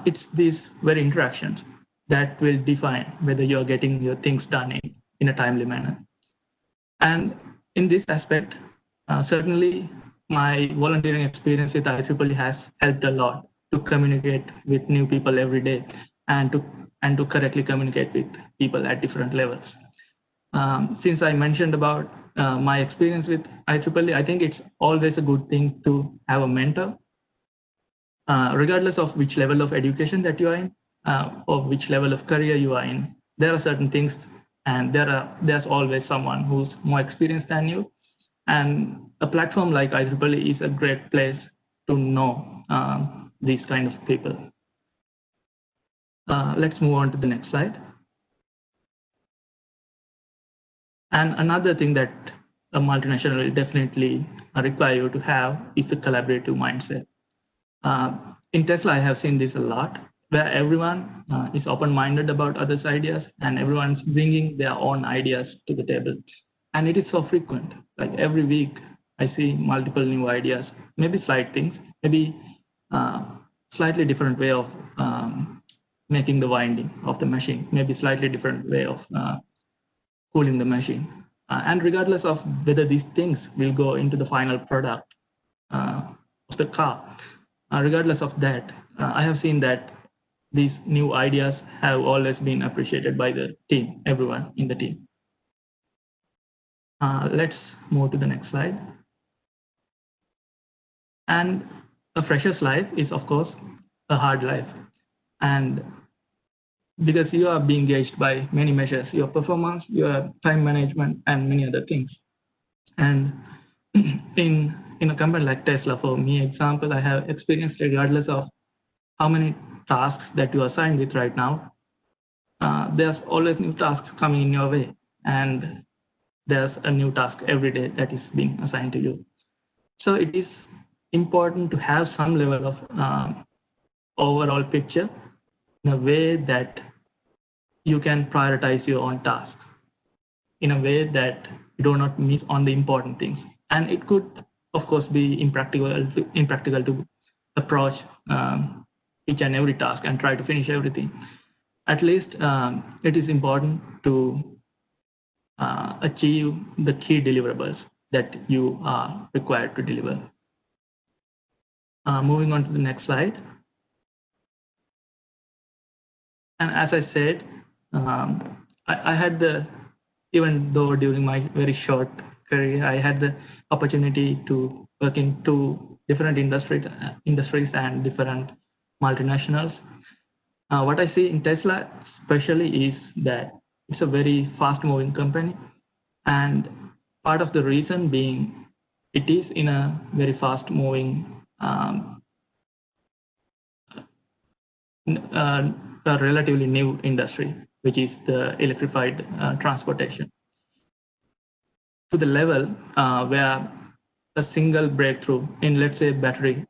It's these very interactions that will define whether you're getting your things done in a timely manner. And in this aspect, certainly my volunteering experience with IEEE has helped a lot to communicate with new people every day and to correctly communicate with people at different levels. Since I mentioned about my experience with IEEE, I think it's always a good thing to have a mentor, regardless of which level of education that you are in, or which level of career you are in. There are certain things, and there's always someone who's more experienced than you. And a platform like IEEE is a great place to know these kind of people. Let's move on to the next slide. And another thing that a multinational will definitely require you to have is a collaborative mindset. In Tesla, I have seen this a lot, where everyone is open-minded about others' ideas and everyone's bringing their own ideas to the table. And it is so frequent. Like every week, I see multiple new ideas, maybe slight things, maybe slightly different way of making the winding of the machine, maybe slightly different way of cooling the machine. And regardless of whether these things will go into the final product of the car, regardless of that, I have seen that these new ideas have always been appreciated by the team, everyone in the team. Let's move to the next slide. And a fresher's life is, of course, a hard life. And because you are being gauged by many measures, your performance, your time management, and many other things. And in a company like Tesla, for me, example, I have experienced regardless of how many tasks that you are assigned with right now, there's always new tasks coming in your way, and there's a new task every day that is being assigned to you. So it is important to have some level of overall picture in a way that you can prioritize your own tasks, in a way that you do not miss on the important things. And it could, of course, be impractical to approach each and every task and try to finish everything. At least it is important to achieve the key deliverables that you are required to deliver. Moving on to the next slide. And as I said, I had even though during my very short career, I had the opportunity to work in two different industries and different multinationals. What I see in Tesla especially is that it's a very fast-moving company, and part of the reason being it is in a very fast-moving a relatively new industry, which is the electrified transportation, to the level where a single breakthrough in, let's say, battery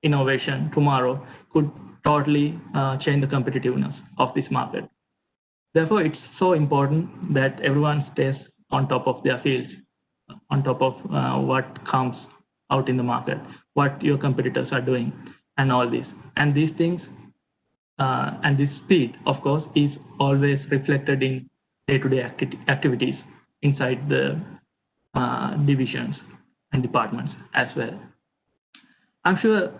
innovation tomorrow could totally change the competitiveness of this market. Therefore, it's so important that everyone stays on top of their fields, on top of what comes out in the market, what your competitors are doing, and all this. And these things and this speed, of course, is always reflected in day-to-day activities inside the divisions and departments as well. I'm sure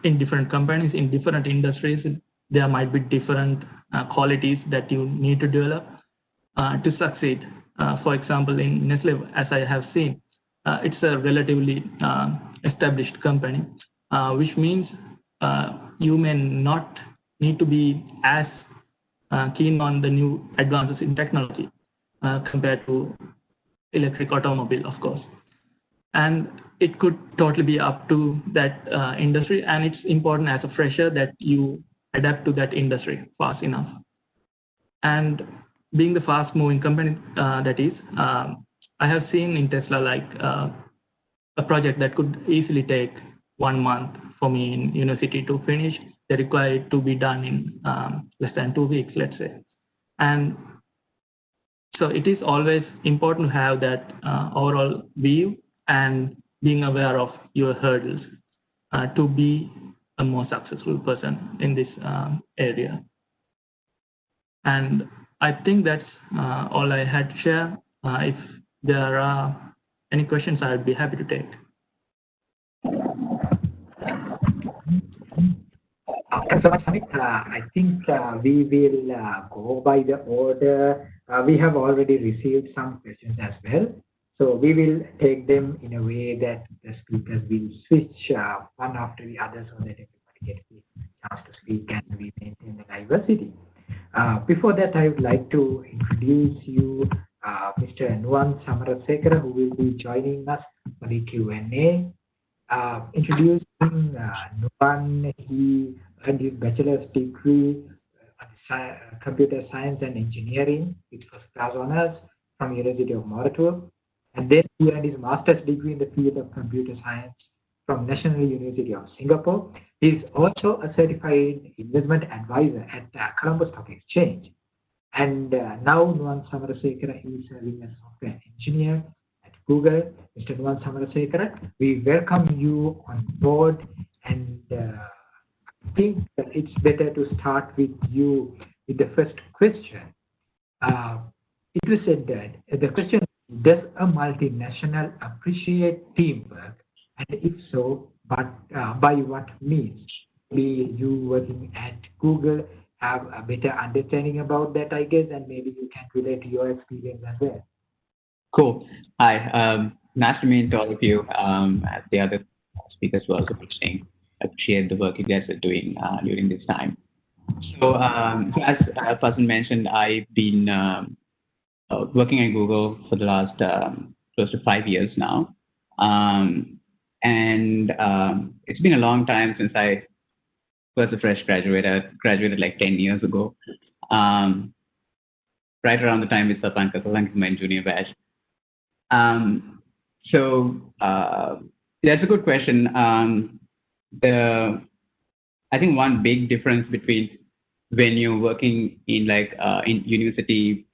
in different companies, in different industries, there might be different qualities that you need to develop to succeed. For example, in Nestle, as I have seen, it's a relatively established company, which means you may not need to be as keen on the new advances in technology compared to electric automobile, of course. And it could totally be up to that industry, and it's important as a fresher that you adapt to that industry fast enough. And being the fast-moving company that is, I have seen in Tesla like a project that could easily take 1 month for me in university to finish. They require it to be done in less than 2 weeks, let's say. And so it is always important to have that overall view and being aware of your hurdles to be a more successful person in this area. And I think that's all I had to share. If there are any questions, I would be happy to take. Thanks so much, Amit. I think we will go by the order. We have already received some questions as well. So we will take them in a way that the speakers will switch one after the other so that everybody gets the chance to speak and we maintain the diversity. Before that, I would like to introduce you Mr. Nuwan Samarasekara, who will be joining us for the Q&A. Introducing Nuwan, he earned his bachelor's degree in computer science and engineering with first class honors from University of Moratua. And then he earned his master's degree in the field of computer science from National University of Singapore. He is also a certified investment advisor at Colombo Stock Exchange. And now Nuwan Samarasekara is serving as software engineer at Google. Mr. Nuwan Samarasekara, we welcome you on board, and I think that it's better to start with you with the first question. It was said that the question, does a multinational appreciate teamwork? And if so, but by what means? Maybe you working at Google have a better understanding about that, I guess, and maybe you can relate to your experience as well. Cool. Hi. Nice to meet all of you. As the other speakers were also mentioning, appreciate the work you guys are doing during this time. So, as Faisal mentioned, I've been working at Google for the last close to 5 years now. And it's been a long time since I was a fresh graduate. I graduated like 10 years ago, right around the time with Sasanka. Sasanka is my junior batch. That's a good question. I think one big difference between when you're working in in university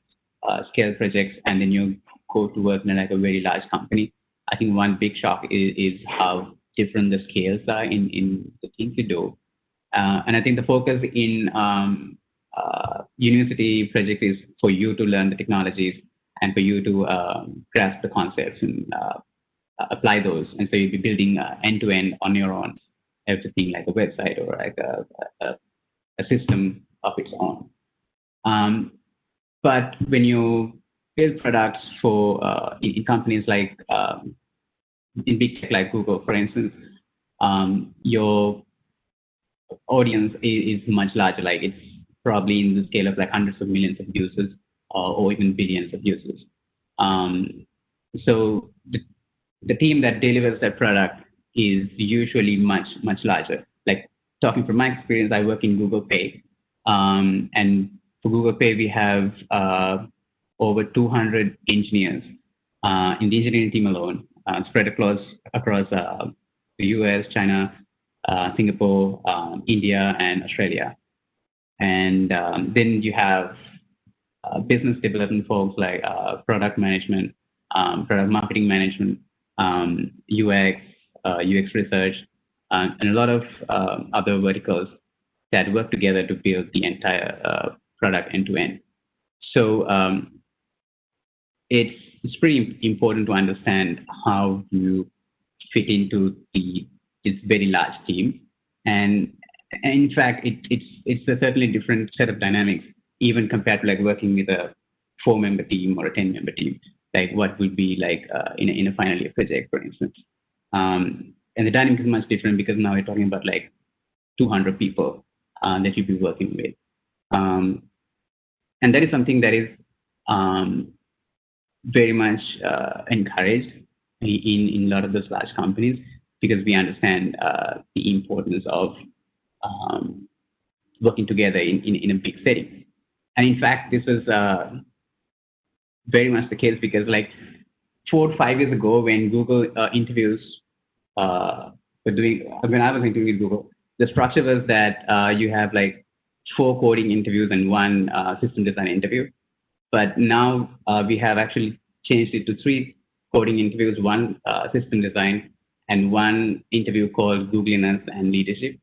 scale projects and then you go to work in like a very large company, I think one big shock is how different the scales are in the things you do. And I think the focus in university project is for you to learn the technologies and for you to grasp the concepts and apply those. And so you'll be building end-to-end on your own, everything like a website or like a system of its own. But when you build products for in companies like in big tech like Google, for instance, your audience is much larger. Like it's probably in the scale of like hundreds of millions of users or even billions of users. So the team that delivers that product is usually much larger. Like talking from my experience, I work in Google Pay, and for Google Pay we have over 200 engineers in the engineering team alone, spread across the US, China, Singapore, India, and Australia. And then you have business development folks like product management, product marketing management, UX, UX research, and a lot of other verticals that work together to build the entire product end to end. So it's pretty important to understand how you fit into this very large team, and in fact it's a certainly different set of dynamics even compared to like working with a 4-member team or a 10-member team, like what would be like in a final year project, for instance. And the dynamic is much different because now we're talking about like 200 people that you'll be working with, and that is something that is very much encouraged in a lot of those large companies, because we understand the importance of working together in a big setting. And in fact, this is very much the case because like 4 or 5 years ago, when Google interviews were doing, when I was interviewing Google, the structure was that you have like 4 coding interviews and 1 system design interview. But now we have actually changed it to 3 coding interviews, 1 system design, and 1 interview called Googliness and leadership.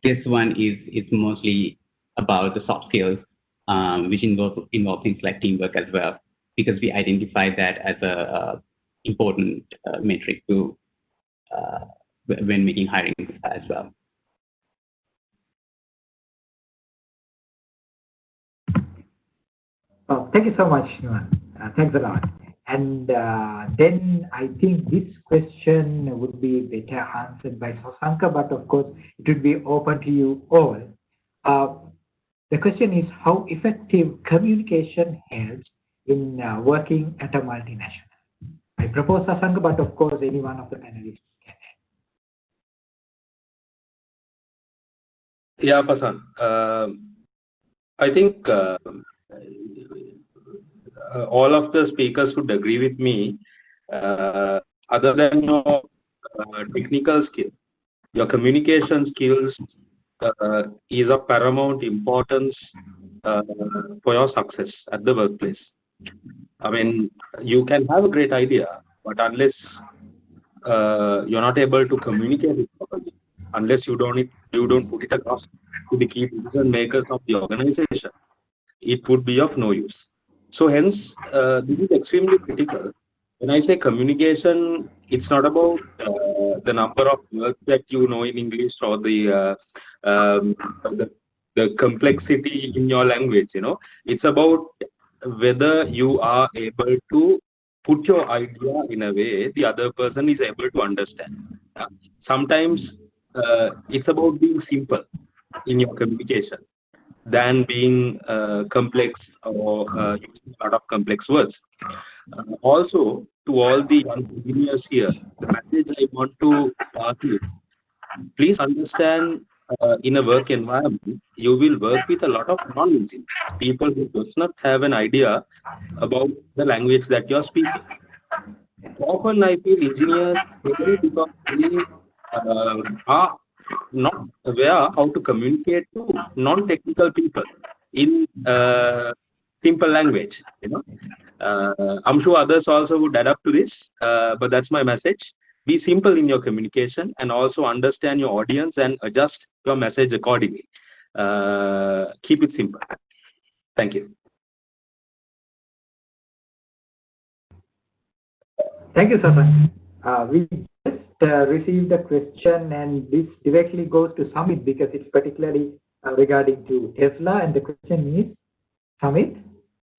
This one is mostly about the soft skills, which involve things like teamwork as well, because we identify that as a important metric to when making hiring as well. Oh, thank you so much, Nuwan. Thanks a lot. And then I think this question would be better answered by Sasanka, but of course it would be open to you all. The question is, how effective communication helps in working at a multinational? I propose Sasanka, but of course any one of the panelists can add. Yeah, Pasan. I think all of the speakers would agree with me. Other than your technical skill, your communication skills is of paramount importance for your success at the workplace. I mean, you can have a great idea, but unless you're not able to communicate it properly, unless you don't put it across to the key decision makers of the organization, it would be of no use. So hence, this is extremely critical. When I say communication, it's not about the number of words that you know in English or the complexity in your language. It's about whether you are able to put your idea in a way the other person is able to understand. Sometimes it's about being simple in your communication than being complex or using a lot of complex words. Also, to all the young engineers here, the message I want to pass is, please understand, in a work environment, you will work with a lot of non-engineers, people who does not have an idea about the language that you're speaking. Often I feel engineers, mainly because they are not aware how to communicate to non-technical people in simple language. I'm sure others also would adapt to this, but that's my message. Be simple in your communication and also understand your audience and adjust your message accordingly. Keep it simple. Thank you. Thank you, Sasan. We just received a question, and this directly goes to Samit because it's particularly regarding to Tesla. And the question is, Samit,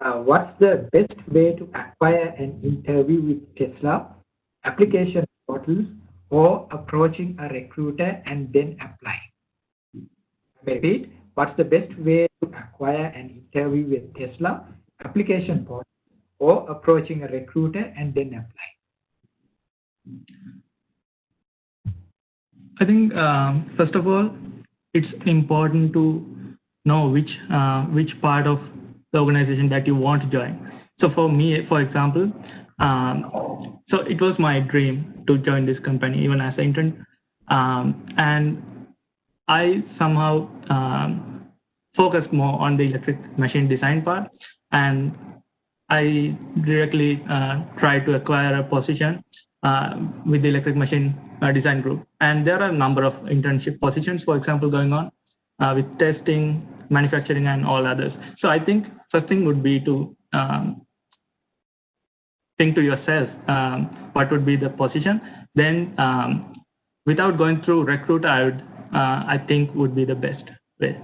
what's the best way to acquire an interview with Tesla, application portals, or approaching a recruiter and then apply? Repeat, what's the best way to acquire an interview with Tesla, application portal, or approaching a recruiter and then apply? I think first of all, it's important to know which part of the organization that you want to join. So for me, for example, so it was my dream to join this company even as an intern, and I somehow focused more on the electric machine design part, and I directly tried to acquire a position with the electric machine design group. And there are a number of internship positions, for example, going on with testing, manufacturing, and all others. So I think first thing would be to think to yourself what would be the position. Then without going through recruiter, I think would be the best way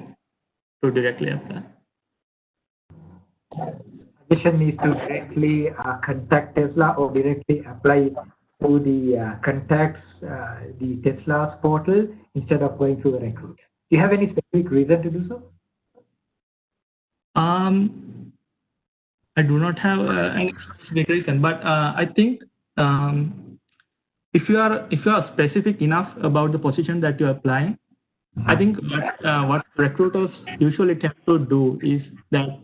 to directly apply. Suggestion is to directly contact Tesla or directly apply through the contacts, the Tesla's portal instead of going through the recruiter. Do you have any specific reason to do so? I do not have any specific reason, but I think if you are specific enough about the position that you are applying, I think what recruiters usually tend to do is that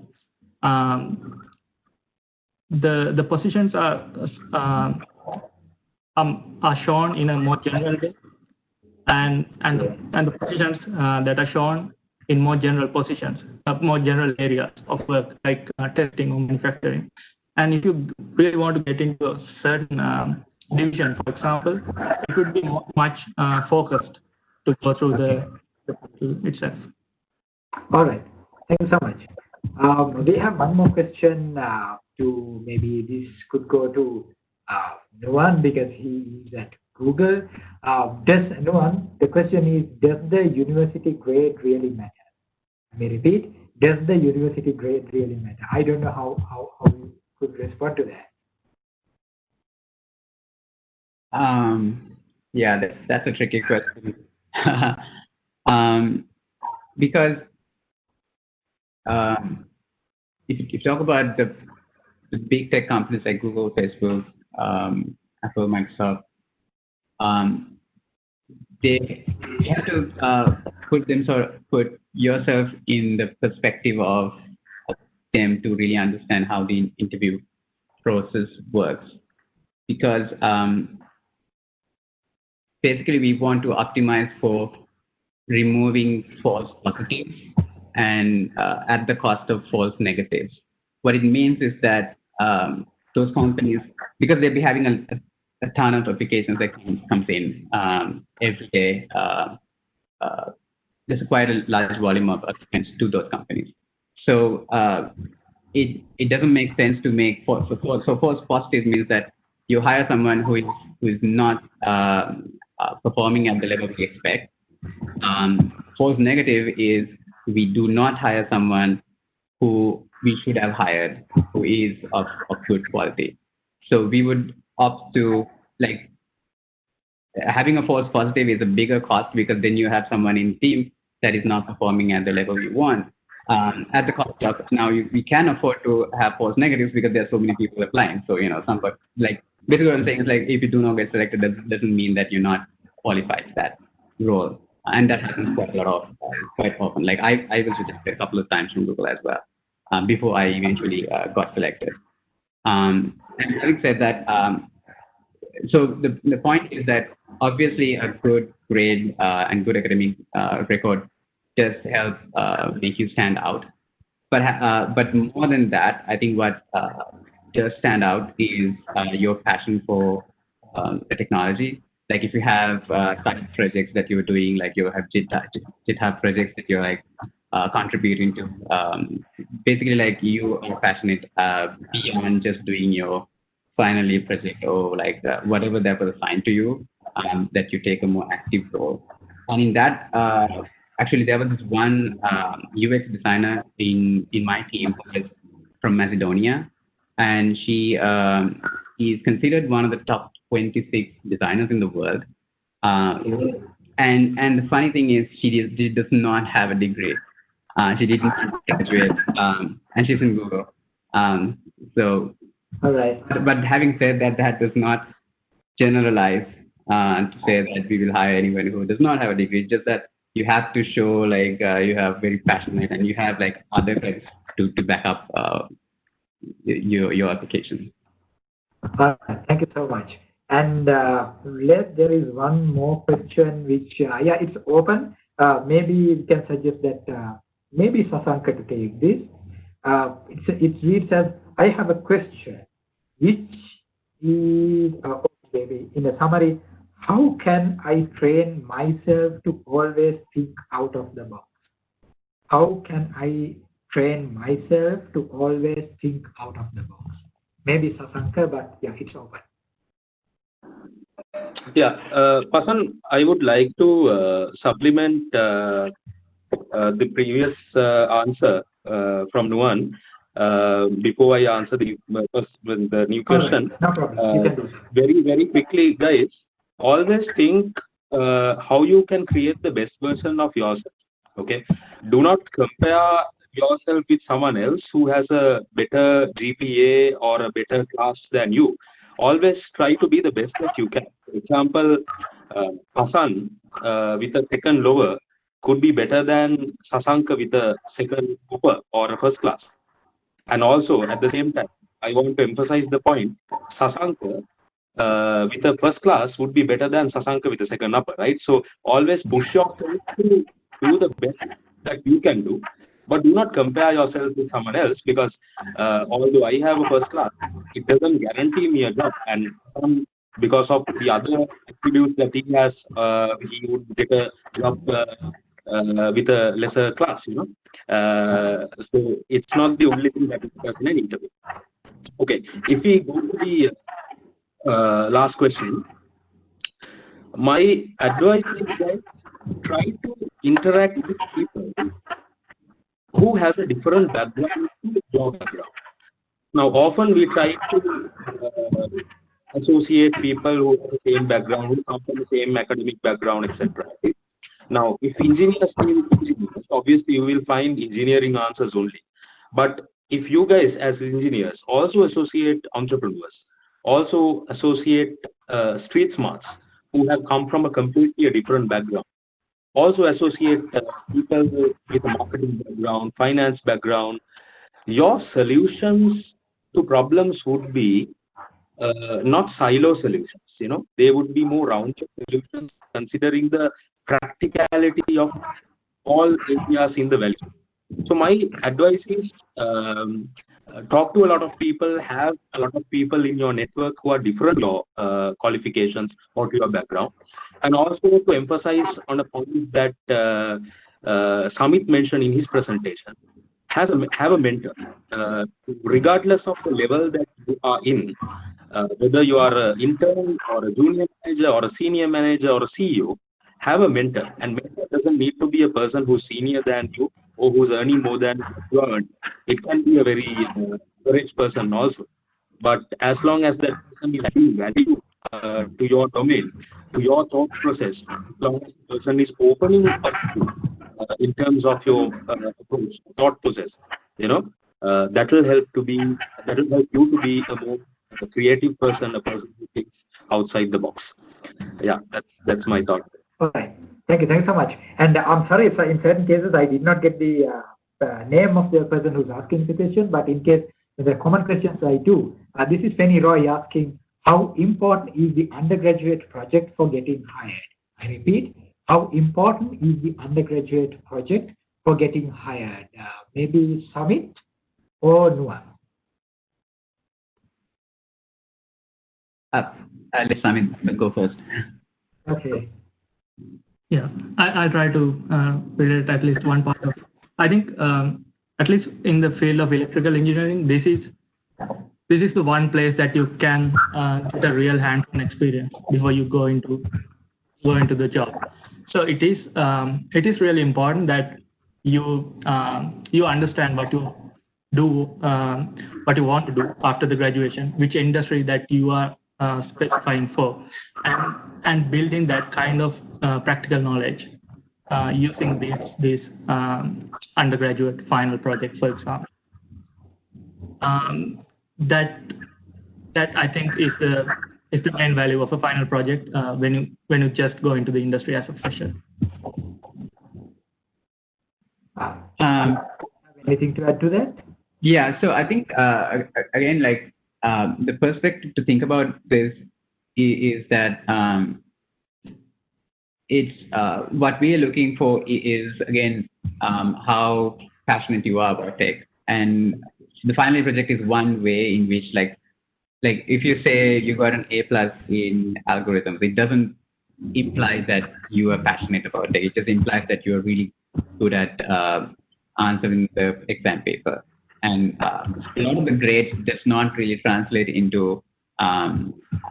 the positions are shown in a more general way, and the positions that are shown in more general positions, more general areas of work like testing or manufacturing. And if you really want to get into a certain division, for example, it would be much focused to go through the portal itself. All right. Thank you so much. We have one more question to maybe this could go to Nuwan because he is at Google. Nuwan, the question is, does the university grade really matter? Let me repeat, does the university grade really matter? I don't know how you could respond to that. Yeah, that's a tricky question. Because if you talk about the big tech companies like Google, Facebook, Apple, Microsoft, they have to put yourself in the perspective of them to really understand how the interview process works. Because basically we want to optimize for removing false positives and at the cost of false negatives. What it means is that those companies, because they'll be having a ton of applications that comes in every day, there's quite a large volume of applicants to those companies. So it doesn't make sense to make false. So false positive means that you hire someone who is not performing at the level we expect. False negative is we do not hire someone who we should have hired, who is of good quality. So we would opt to, like, having a false positive is a bigger cost because then you have someone in team that is not performing at the level you want. At the cost of now, we can afford to have false negatives because there are so many people applying. So, like basically what I'm saying is, like, if you do not get selected, that doesn't mean that you're not qualified for that role. And that happens quite often. Like I was rejected a couple of times from Google as well before I eventually got selected. And having said that, so the point is that obviously a good grade and good academic record does help make you stand out. But more than that, I think what does stand out is your passion for the technology. Like if you have side projects that you're doing, like you have GitHub projects that you're like contributing to. Basically, like you are passionate beyond just doing your final year project or like whatever that was assigned to you, that you take a more active role. And in that, actually, there was this one UX designer in my team who was from Macedonia, and she is considered one of the top 26 designers in the world. And the funny thing is, she does not have a degree. She didn't graduate, and she's in Google. So, all right. But having said that, that does not generalize to say that we will hire anyone who does not have a degree. It's just that you have to show like you have very passionate and you have like other things to back up your application. Thank you so much. And there is one more question which, it's open. Maybe we can suggest that maybe Sasanka to take this. It reads as, I have a question, which is, in a summary, how can I train myself to always think out of the box? How can I train myself to always think out of the box? Maybe Sasanka, but yeah, it's open. Yeah, Pasan, I would like to supplement the previous answer from Nuwan before I answer the new question. Right. No problem. You can do so. Very, very quickly, guys, always think how you can create the best version of yourself. Okay, do not compare yourself with someone else who has a better GPA or a better class than you. Always try to be the best that you can. For example, Hasan with a second lower could be better than Sasanka with a second upper or a first class. And also, at the same time, I want to emphasize the point, Sasanka with a first class would be better than Sasanka with a second upper, right? So always push yourself to do the best that you can do, but do not compare yourself with someone else, because although I have a first class, it doesn't guarantee me a job, and because of the other attributes that he has, he would get a job with a lesser class, so it's not the only thing that is in an interview. Okay, if we go to the last question, my advice is that try to interact with people who has a different background to your background. Now, often we try to associate people who have the same background, who come from the same academic background, etc. Now, if engineers need engineers, obviously you will find engineering answers only. But if you guys as engineers also associate entrepreneurs, also associate street smarts who have come from a completely different background, also associate people with a marketing background, finance background, your solutions to problems would be not silo solutions. They would be more rounded solutions considering the practicality of all areas in the value. So my advice is talk to a lot of people, have a lot of people in your network who are different your qualifications or to your background, and also to emphasize on a point that Samit mentioned in his presentation. Have a mentor, regardless of the level that you are in, whether you are an intern or a junior manager or a senior manager or a CEO, have a mentor. And mentor doesn't need to be a person who's senior than you or who's earning more than you earn. It can be a very rich person also. But as long as that person is adding value to your domain, to your thought process, as long as the person is opening up in terms of your approach, thought process, that will help you to be a more creative person, a person who thinks outside the box. Yeah, that's my thought. All right. Thank you. Thanks so much. And I'm sorry if in certain cases I did not get the name of the person who's asking the question, but in case there are common questions I do. This is Penny Roy asking, how important is the undergraduate project for getting hired? I repeat, how important is the undergraduate project for getting hired? Maybe Samit or Nuan? Let Samit go first. Okay. Yeah, I try to relate at least one part of it. I think at least in the field of electrical engineering, this is the one place that you can get a real hands-on experience before you go into the job. So it is really important that you understand what you do, what you want to do after the graduation, which industry that you are specifying for, and building that kind of practical knowledge using this undergraduate final project, for example. That I think is the main value of a final project when you just go into the industry as a fresher. Anything to add to that? Yeah, so I think again, like the perspective to think about this is that it's what we are looking for is again how passionate you are about tech, and the final year project is one way in which like if you say you got an A+ in algorithms, it doesn't imply that you are passionate about it. It just implies that you are really good at answering the exam paper. And a lot of the grades does not really translate into are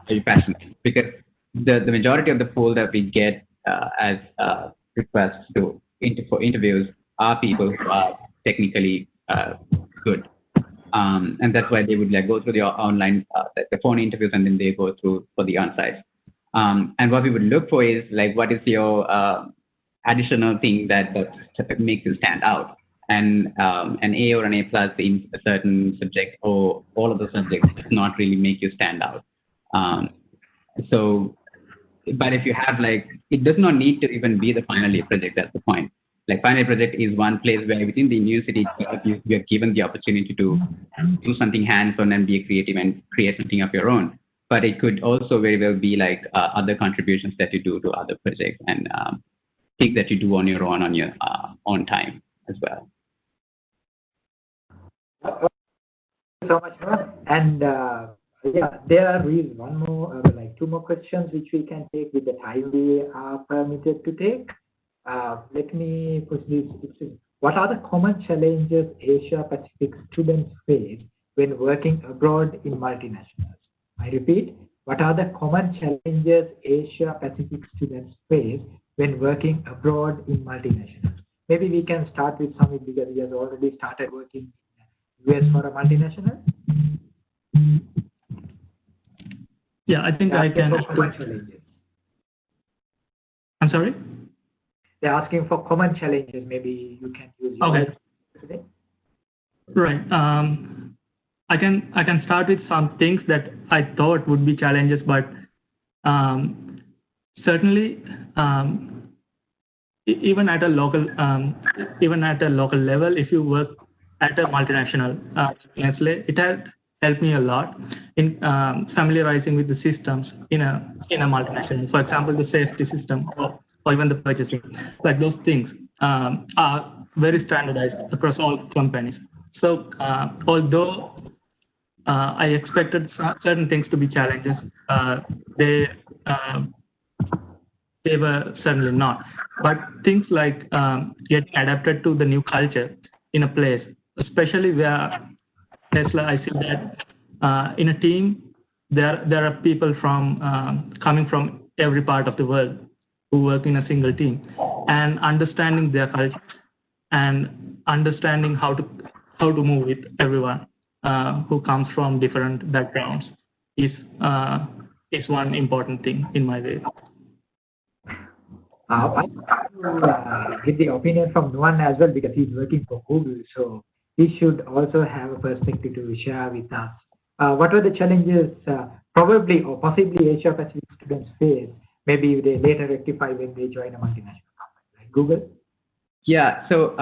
you passionate, because the majority of the pool that we get as requests for interviews are people who are technically good. And that's why they would like go through the online, the phone interviews, and then they go through for the on-site. And what we would look for is like, what is your additional thing that makes you stand out? And an A or an A+ in a certain subject or all of the subjects does not really make you stand out. But if you have like, it does not need to even be the final year project. That's the point. Like final year project is one place where within the university you are given the opportunity to do something hands-on and be creative and create something of your own. But it could also very well be like other contributions that you do to other projects and things that you do on your own time as well. Thank you so much, Noah. And yeah, there are really two more questions which we can take with the time we are permitted to take. Let me put this. What are the common challenges Asia Pacific students face when working abroad in multinationals? I repeat, what are the common challenges Asia Pacific students face when working abroad in multinationals? Maybe we can start with Samit because he has already started working in US for a multinational. Yeah, I think I can. Common challenges. I'm sorry? They're asking for common challenges. Maybe you can use your Okay. Today. Right. I can start with some things that I thought would be challenges, but certainly even at a local level, if you work at a multinational, Nestle, it had helped me a lot in familiarizing with the systems in a multinational. For example, the safety system or even the purchasing, like those things are very standardized across all companies. So although I expected certain things to be challenges, they uh, they were certainly not. But things like getting adapted to the new culture in a place, especially where Tesla, I see that in a team, there are people from coming from every part of the world who work in a single team, and understanding their culture and understanding how to move with everyone who comes from different backgrounds is one important thing in my way. I get the opinion from Nuan as well because he's working for Google, so he should also have a perspective to share with us. What are the challenges probably or possibly Asia Pacific students face? Maybe they later rectify when they join a multinational company like Google. Yeah, so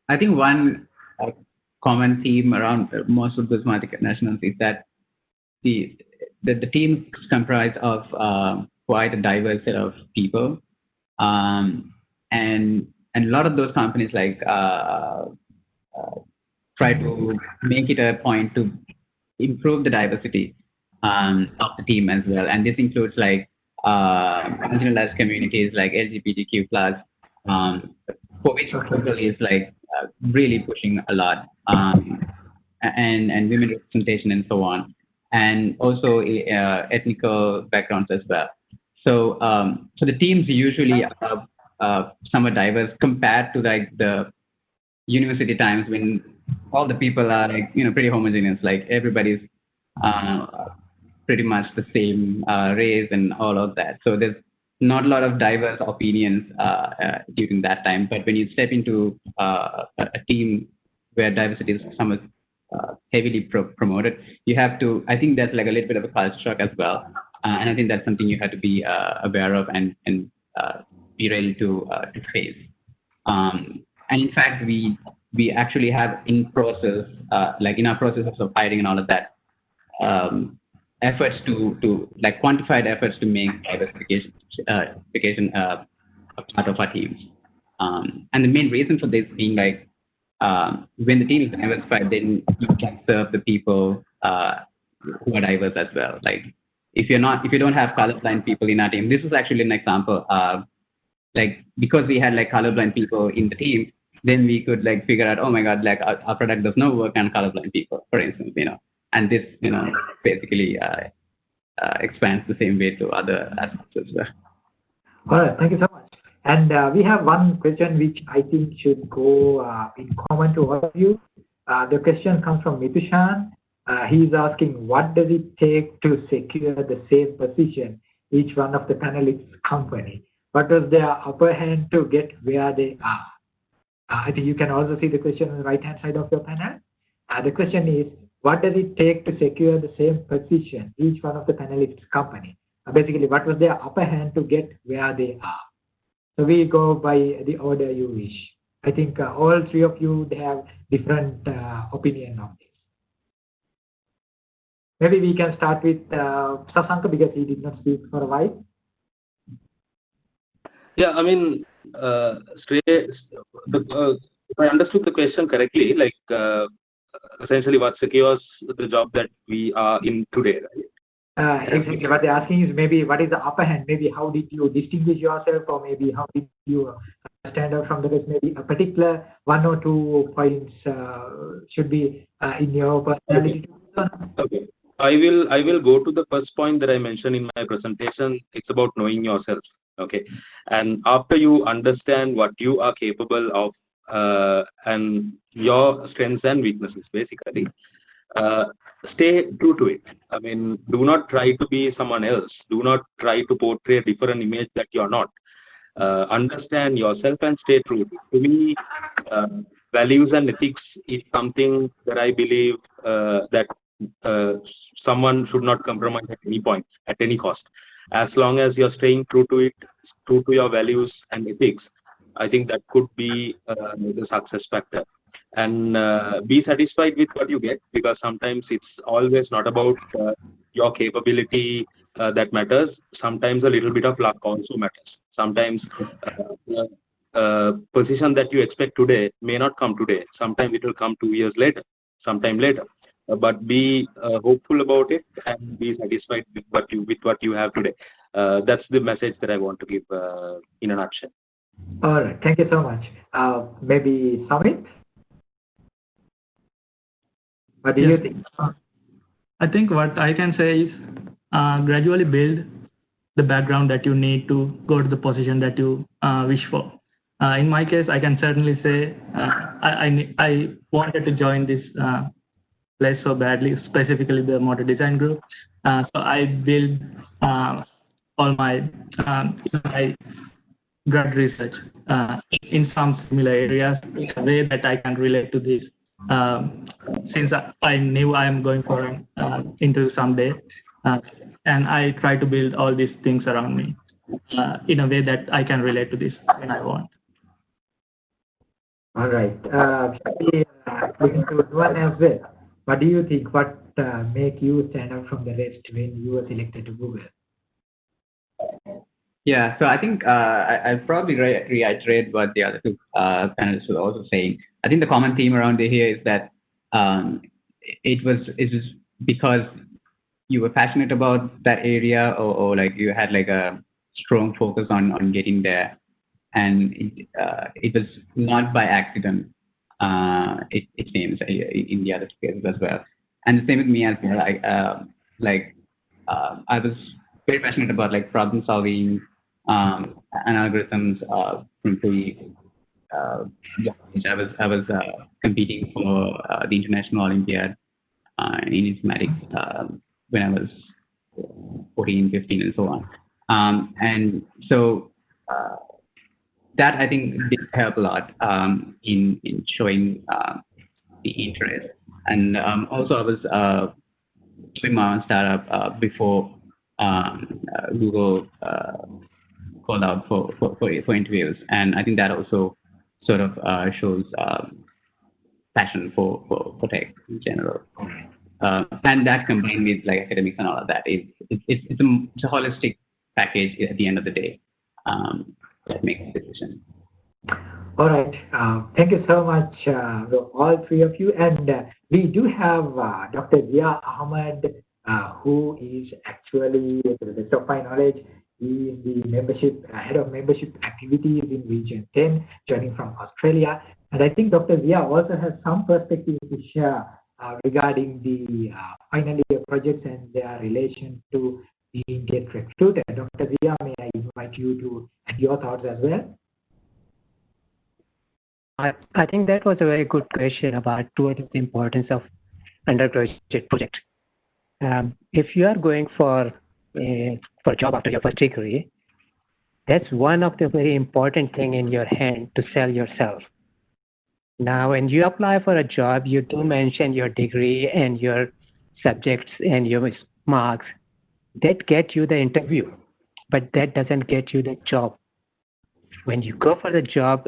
I think one common theme around most of those multinationals is that the teams comprise of quite a diverse set of people, and a lot of those companies try to make it a point to improve the diversity of the team as well, and this includes like marginalized communities like LGBTQ plus, for which Google is like really pushing a lot, and women representation and so on, and also ethnical backgrounds as well. So so the teams usually are somewhat diverse compared to like the university times when all the people are like pretty homogeneous, like everybody's pretty much the same race and all of that. So there's not a lot of diverse opinions during that time. But when you step into a team where diversity is somewhat heavily promoted, you have to. I think that's like a little bit of a culture shock as well, and I think that's something you have to be aware of and be ready to face. And in fact, we actually have in process, like in our processes of hiring and all of that, efforts to like quantified efforts to make diversification a part of our teams. And the main reason for this being like when the team is diversified, then you can serve the people who are diverse as well. Like if you don't have colorblind people in our team, this is actually an example. Like because we had like colorblind people in the team, then we could like figure out, oh my God, like our product does not work on colorblind people, for instance, and this basically expands the same way to other aspects as well. All right, thank you so much. And we have one question which I think should go in common to all of you. The question comes from Mitushan. He's asking, what does it take to secure the same position each one of the panelists' company? What was their upper hand to get where they are? I think you can also see the question on the right-hand side of your panel. The question is, what does it take to secure the same position each one of the panelists' company? Basically, what was their upper hand to get where they are? So we go by the order you wish. I think all three of you have different opinion on this. Maybe we can start with Sasanka because he did not speak for a while. Yeah, I mean, if I understood the question correctly, like essentially what secures the job that we are in today, right? Exactly. What they're asking is maybe what is the upper hand? Maybe how did you distinguish yourself, or maybe how did you stand out from the rest? Maybe a particular 1 or 2 points should be in your personality. Okay. I will go to the first point that I mentioned in my presentation. It's about knowing yourself. Okay. And after you understand what you are capable of and your strengths and weaknesses, basically, stay true to it. I mean, do not try to be someone else. Do not try to portray a different image that you're not. Understand yourself and stay true. To me, values and ethics is something that I believe that someone should not compromise at any point, at any cost. As long as you're staying true to it, true to your values and ethics, I think that could be the success factor. and be satisfied with what you get, because sometimes it's always not about your capability that matters. Sometimes a little bit of luck also matters. Sometimes position that you expect today may not come today. Sometimes it will come 2 years later, sometime later. But be hopeful about it and be satisfied with what you have today. That's the message that I want to give in a nutshell. All right. Thank you so much. Maybe Samit? What do you Yes. think? I think what I can say is gradually build the background that you need to go to the position that you wish for. In my case, I can certainly say I wanted to join this place so badly, specifically the motor design group. So I built all my grad research in some similar areas in a way that I can relate to this. Since I knew I am going for an interview someday, and I try to build all these things around me in a way that I can relate to this when I want. All right. Shall we listen to one as well? What do you think? What make you stand out from the rest when you were selected to Google? Yeah, so I think I'll probably reiterate what the other two panelists were also saying. I think the common theme around here is that it was because you were passionate about that area, or like you had like a strong focus on getting there, and it was not by accident. It seems in the other cases as well, and the same with me as well. I was very passionate about like problem solving and algorithms from the I was competing for the International Olympiad in informatics when I was 14, 15, and so on. And so that I think did help a lot in showing the interest. And also I was doing my own startup before Google called out for interviews, and I think that also sort of shows passion for tech in general. And that combined with like academics and all of that, it's a holistic package at the end of the day that makes the decision. All right. Thank you so much, all three of you. And we do have Dr. Zia Ahmed, who is actually, to the best of my knowledge, he is the head of membership activities in Region 10, joining from Australia. And I think Dr. Zia also has some perspective to share regarding the final year projects and their relation to being get recruited. Dr. Zia, may I invite you to add your thoughts as well? I think that was a very good question about what is the importance of undergraduate project. If you are going for a job after your first degree, that's one of the very important thing in your hand to sell yourself. Now, when you apply for a job, you do mention your degree and your subjects and your marks. That get you the interview, but that doesn't get you the job. When you go for the job,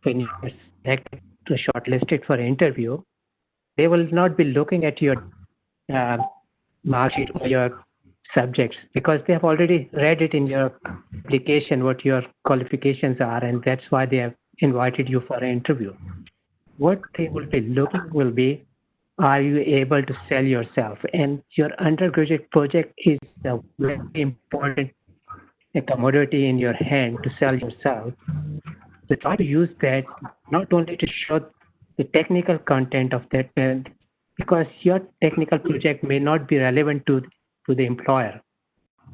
when you are selected to shortlisted for an interview, they will not be looking at your mark sheet or your subjects, because they have already read it in your application what your qualifications are, and that's why they have invited you for an interview. What they will be looking will be, are you able to sell yourself? And your undergraduate project is a very important commodity in your hand to sell yourself. So try to use that not only to show the technical content of that, because your technical project may not be relevant to the employer,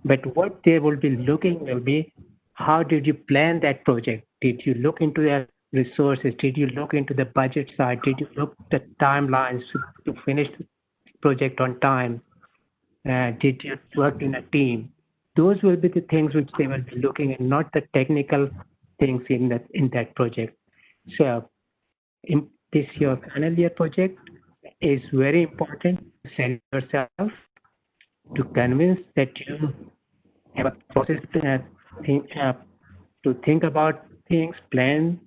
but what they will be looking will be, how did you plan that project? Did you look into the resources? Did you look into the budget side? Did you look at the timelines to finish the project on time? Did you work in a team? Those will be the things which they will be looking at, not the technical things in that project. So this your final year project is very important to sell yourself, to convince that you have a process to think about things, plan,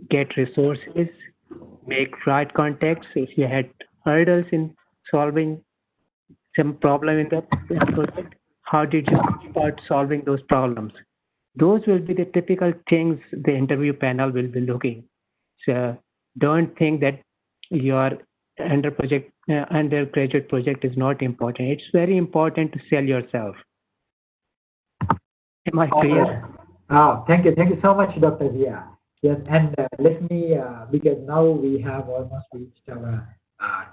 get resources, make right contacts, if you had hurdles in solving some problem in the project, how did you start solving those problems? Those will be the typical things the interview panel will be looking. So don't think that your undergraduate project is not important. It's very important to sell yourself. Am I clear? Thank you. Thank you so much, Dr. Zia. Yes, and let me, because now we have almost reached our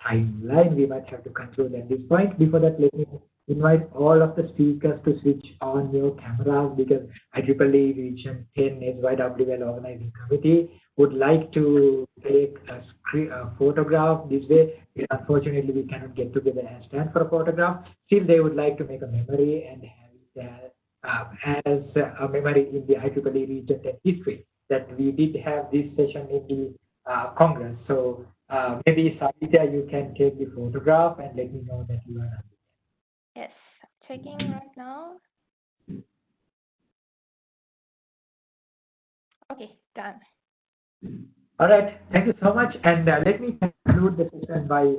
timeline, we might have to conclude at this point. Before that, let me invite all of the speakers to switch on your cameras because IEEE Region 10 SYWL Organizing Committee would like to take a photograph this way. Unfortunately, we cannot get together and stand for a photograph. Still, they would like to make a memory and have it as a memory in the IEEE Region 10 history that we did have this session in the Congress. So maybe Savita, you can take the photograph and let me know that you are done. Yes, checking right now. Okay, done. All right, thank you so much. And let me conclude the session by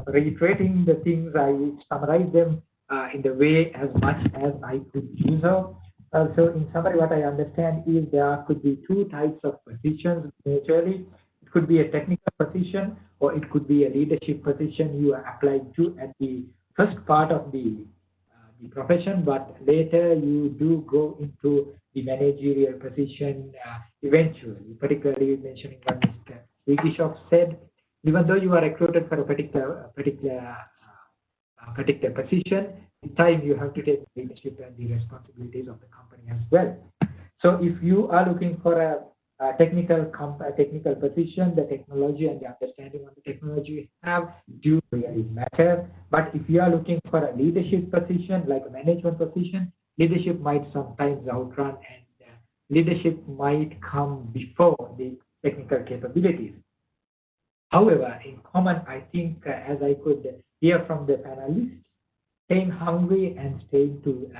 reiterating the things. I summarize them in the way as much as I could do so. So in summary, what I understand is there could be two types of positions naturally. It could be a technical position or it could be a leadership position you are applying to at the first part of the profession, but later you do go into the managerial position eventually, particularly mentioning what Mr. Bishop said. Even though you are recruited for a particular position, in time you have to take leadership and the responsibilities of the company as well. So if you are looking for a technical position, the technology and the understanding of the technology you have do really matter. But if you are looking for a leadership position, like a management position, leadership might sometimes outrun and leadership might come before the technical capabilities. However, in common, I think as I could hear from the panelists, staying hungry and staying to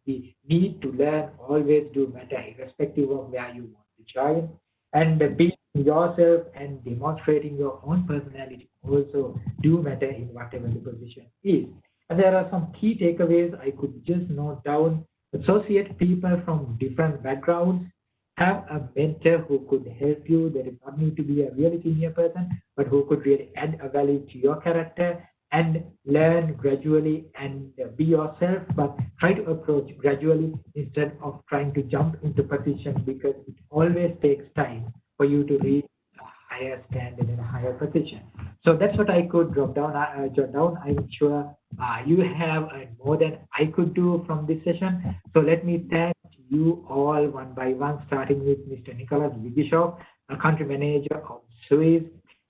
the need to learn always do matter, irrespective of where you want to join. And being yourself and demonstrating your own personality also do matter in whatever the position is. And there are some key takeaways I could just note down. Associate people from different backgrounds. Have a mentor who could help you. There does not need to be a really senior person, but who could really add a value to your character and learn gradually and be yourself, but try to approach gradually instead of trying to jump into position because it always takes time for you to reach a higher standard and a higher position. So that's what I could jot down. I'm sure you have more than I could do from this session. So let me thank you all one by one, starting with Mr. Nicholas Vigishaw, a country manager of Suez,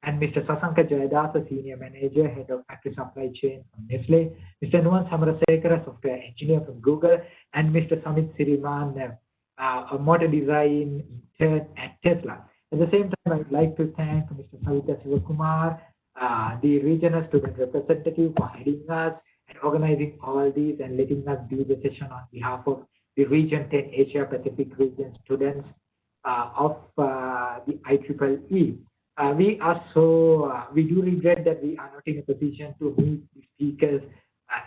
and Mr. Sasanka Jayadasa, Senior Manager, Head of Factory Supply Chain from Nestle, Mr. Nuwan Samarasekara, Software Engineer from Google, and Mr. Samit Siriman, a motor design intern at Tesla. At the same time, I would like to thank Mr. Savita Sivakumar, the regional student representative, for heading us and organizing all these and letting us do the session on behalf of the Region 10 Asia Pacific region students of the IEEE. We do regret that we are not in a position to meet the speakers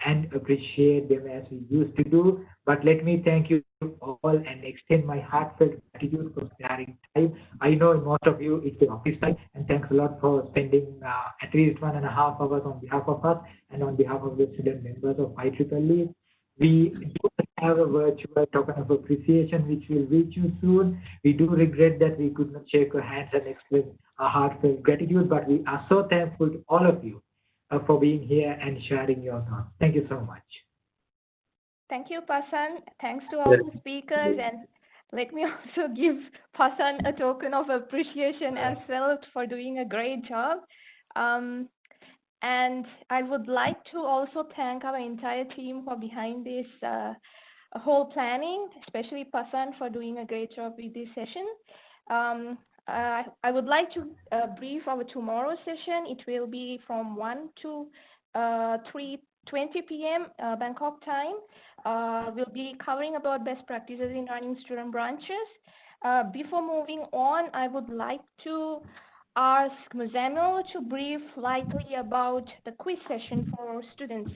and appreciate them as we used to do. But let me thank you all and extend my heartfelt gratitude for sparing time. I know most of you it's the office time, and thanks a lot for spending at least 1.5 hours on behalf of us and on behalf of the student members of IEEE. We do have a virtual token of appreciation which will reach you soon. We do regret that we could not shake your hands and express our heartfelt gratitude, but we are so thankful to all of you for being here and sharing your thoughts. Thank you so much. Thank you, Pasan. Thanks to all the speakers, and let me also give Pasan a token of appreciation as well for doing a great job. And I would like to also thank our entire team for behind this whole planning, especially Pasan for doing a great job with this session. I would like to brief our tomorrow session. It will be from 1 to 3:20 p.m. Bangkok time. We'll be covering about best practices in running student branches. Before moving on, I would like to ask Muzammil to brief lightly about the quiz session for our students.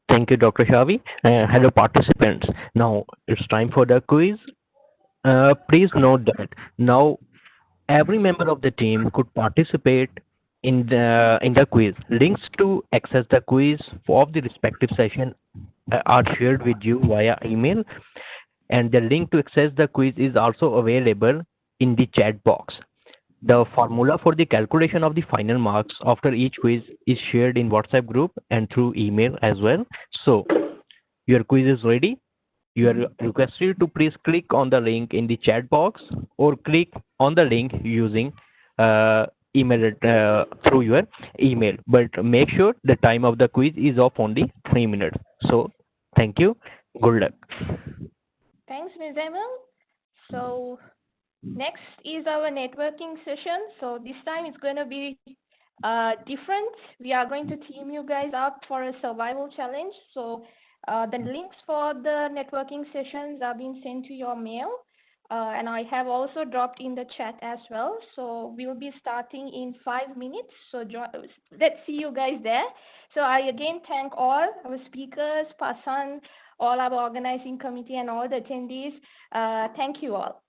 Thank you, Dr. Shavi. Hello, participants. Now it's time for the quiz. Please note that now every member of the team could participate in the quiz. Links to access the quiz of the respective session are shared with you via email, and the link to access the quiz is also available in the chat box. The formula for the calculation of the final marks after each quiz is shared in WhatsApp group and through email as well. So your quiz is ready. You are requested to please click on the link in the chat box or click on the link using email through your email. But make sure the time of the quiz is of only 3 minutes. So thank you. Good luck. Thanks, Muzammil. So next is our networking session. So this time it's going to be different. We are going to team you guys up for a survival challenge. So the links for the networking sessions are being sent to your mail. And I have also dropped in the chat as well. So we'll be starting in 5 minutes. So let's see you guys there. So I again thank all our speakers, Pasan, all our organizing committee, and all the attendees. Thank you all.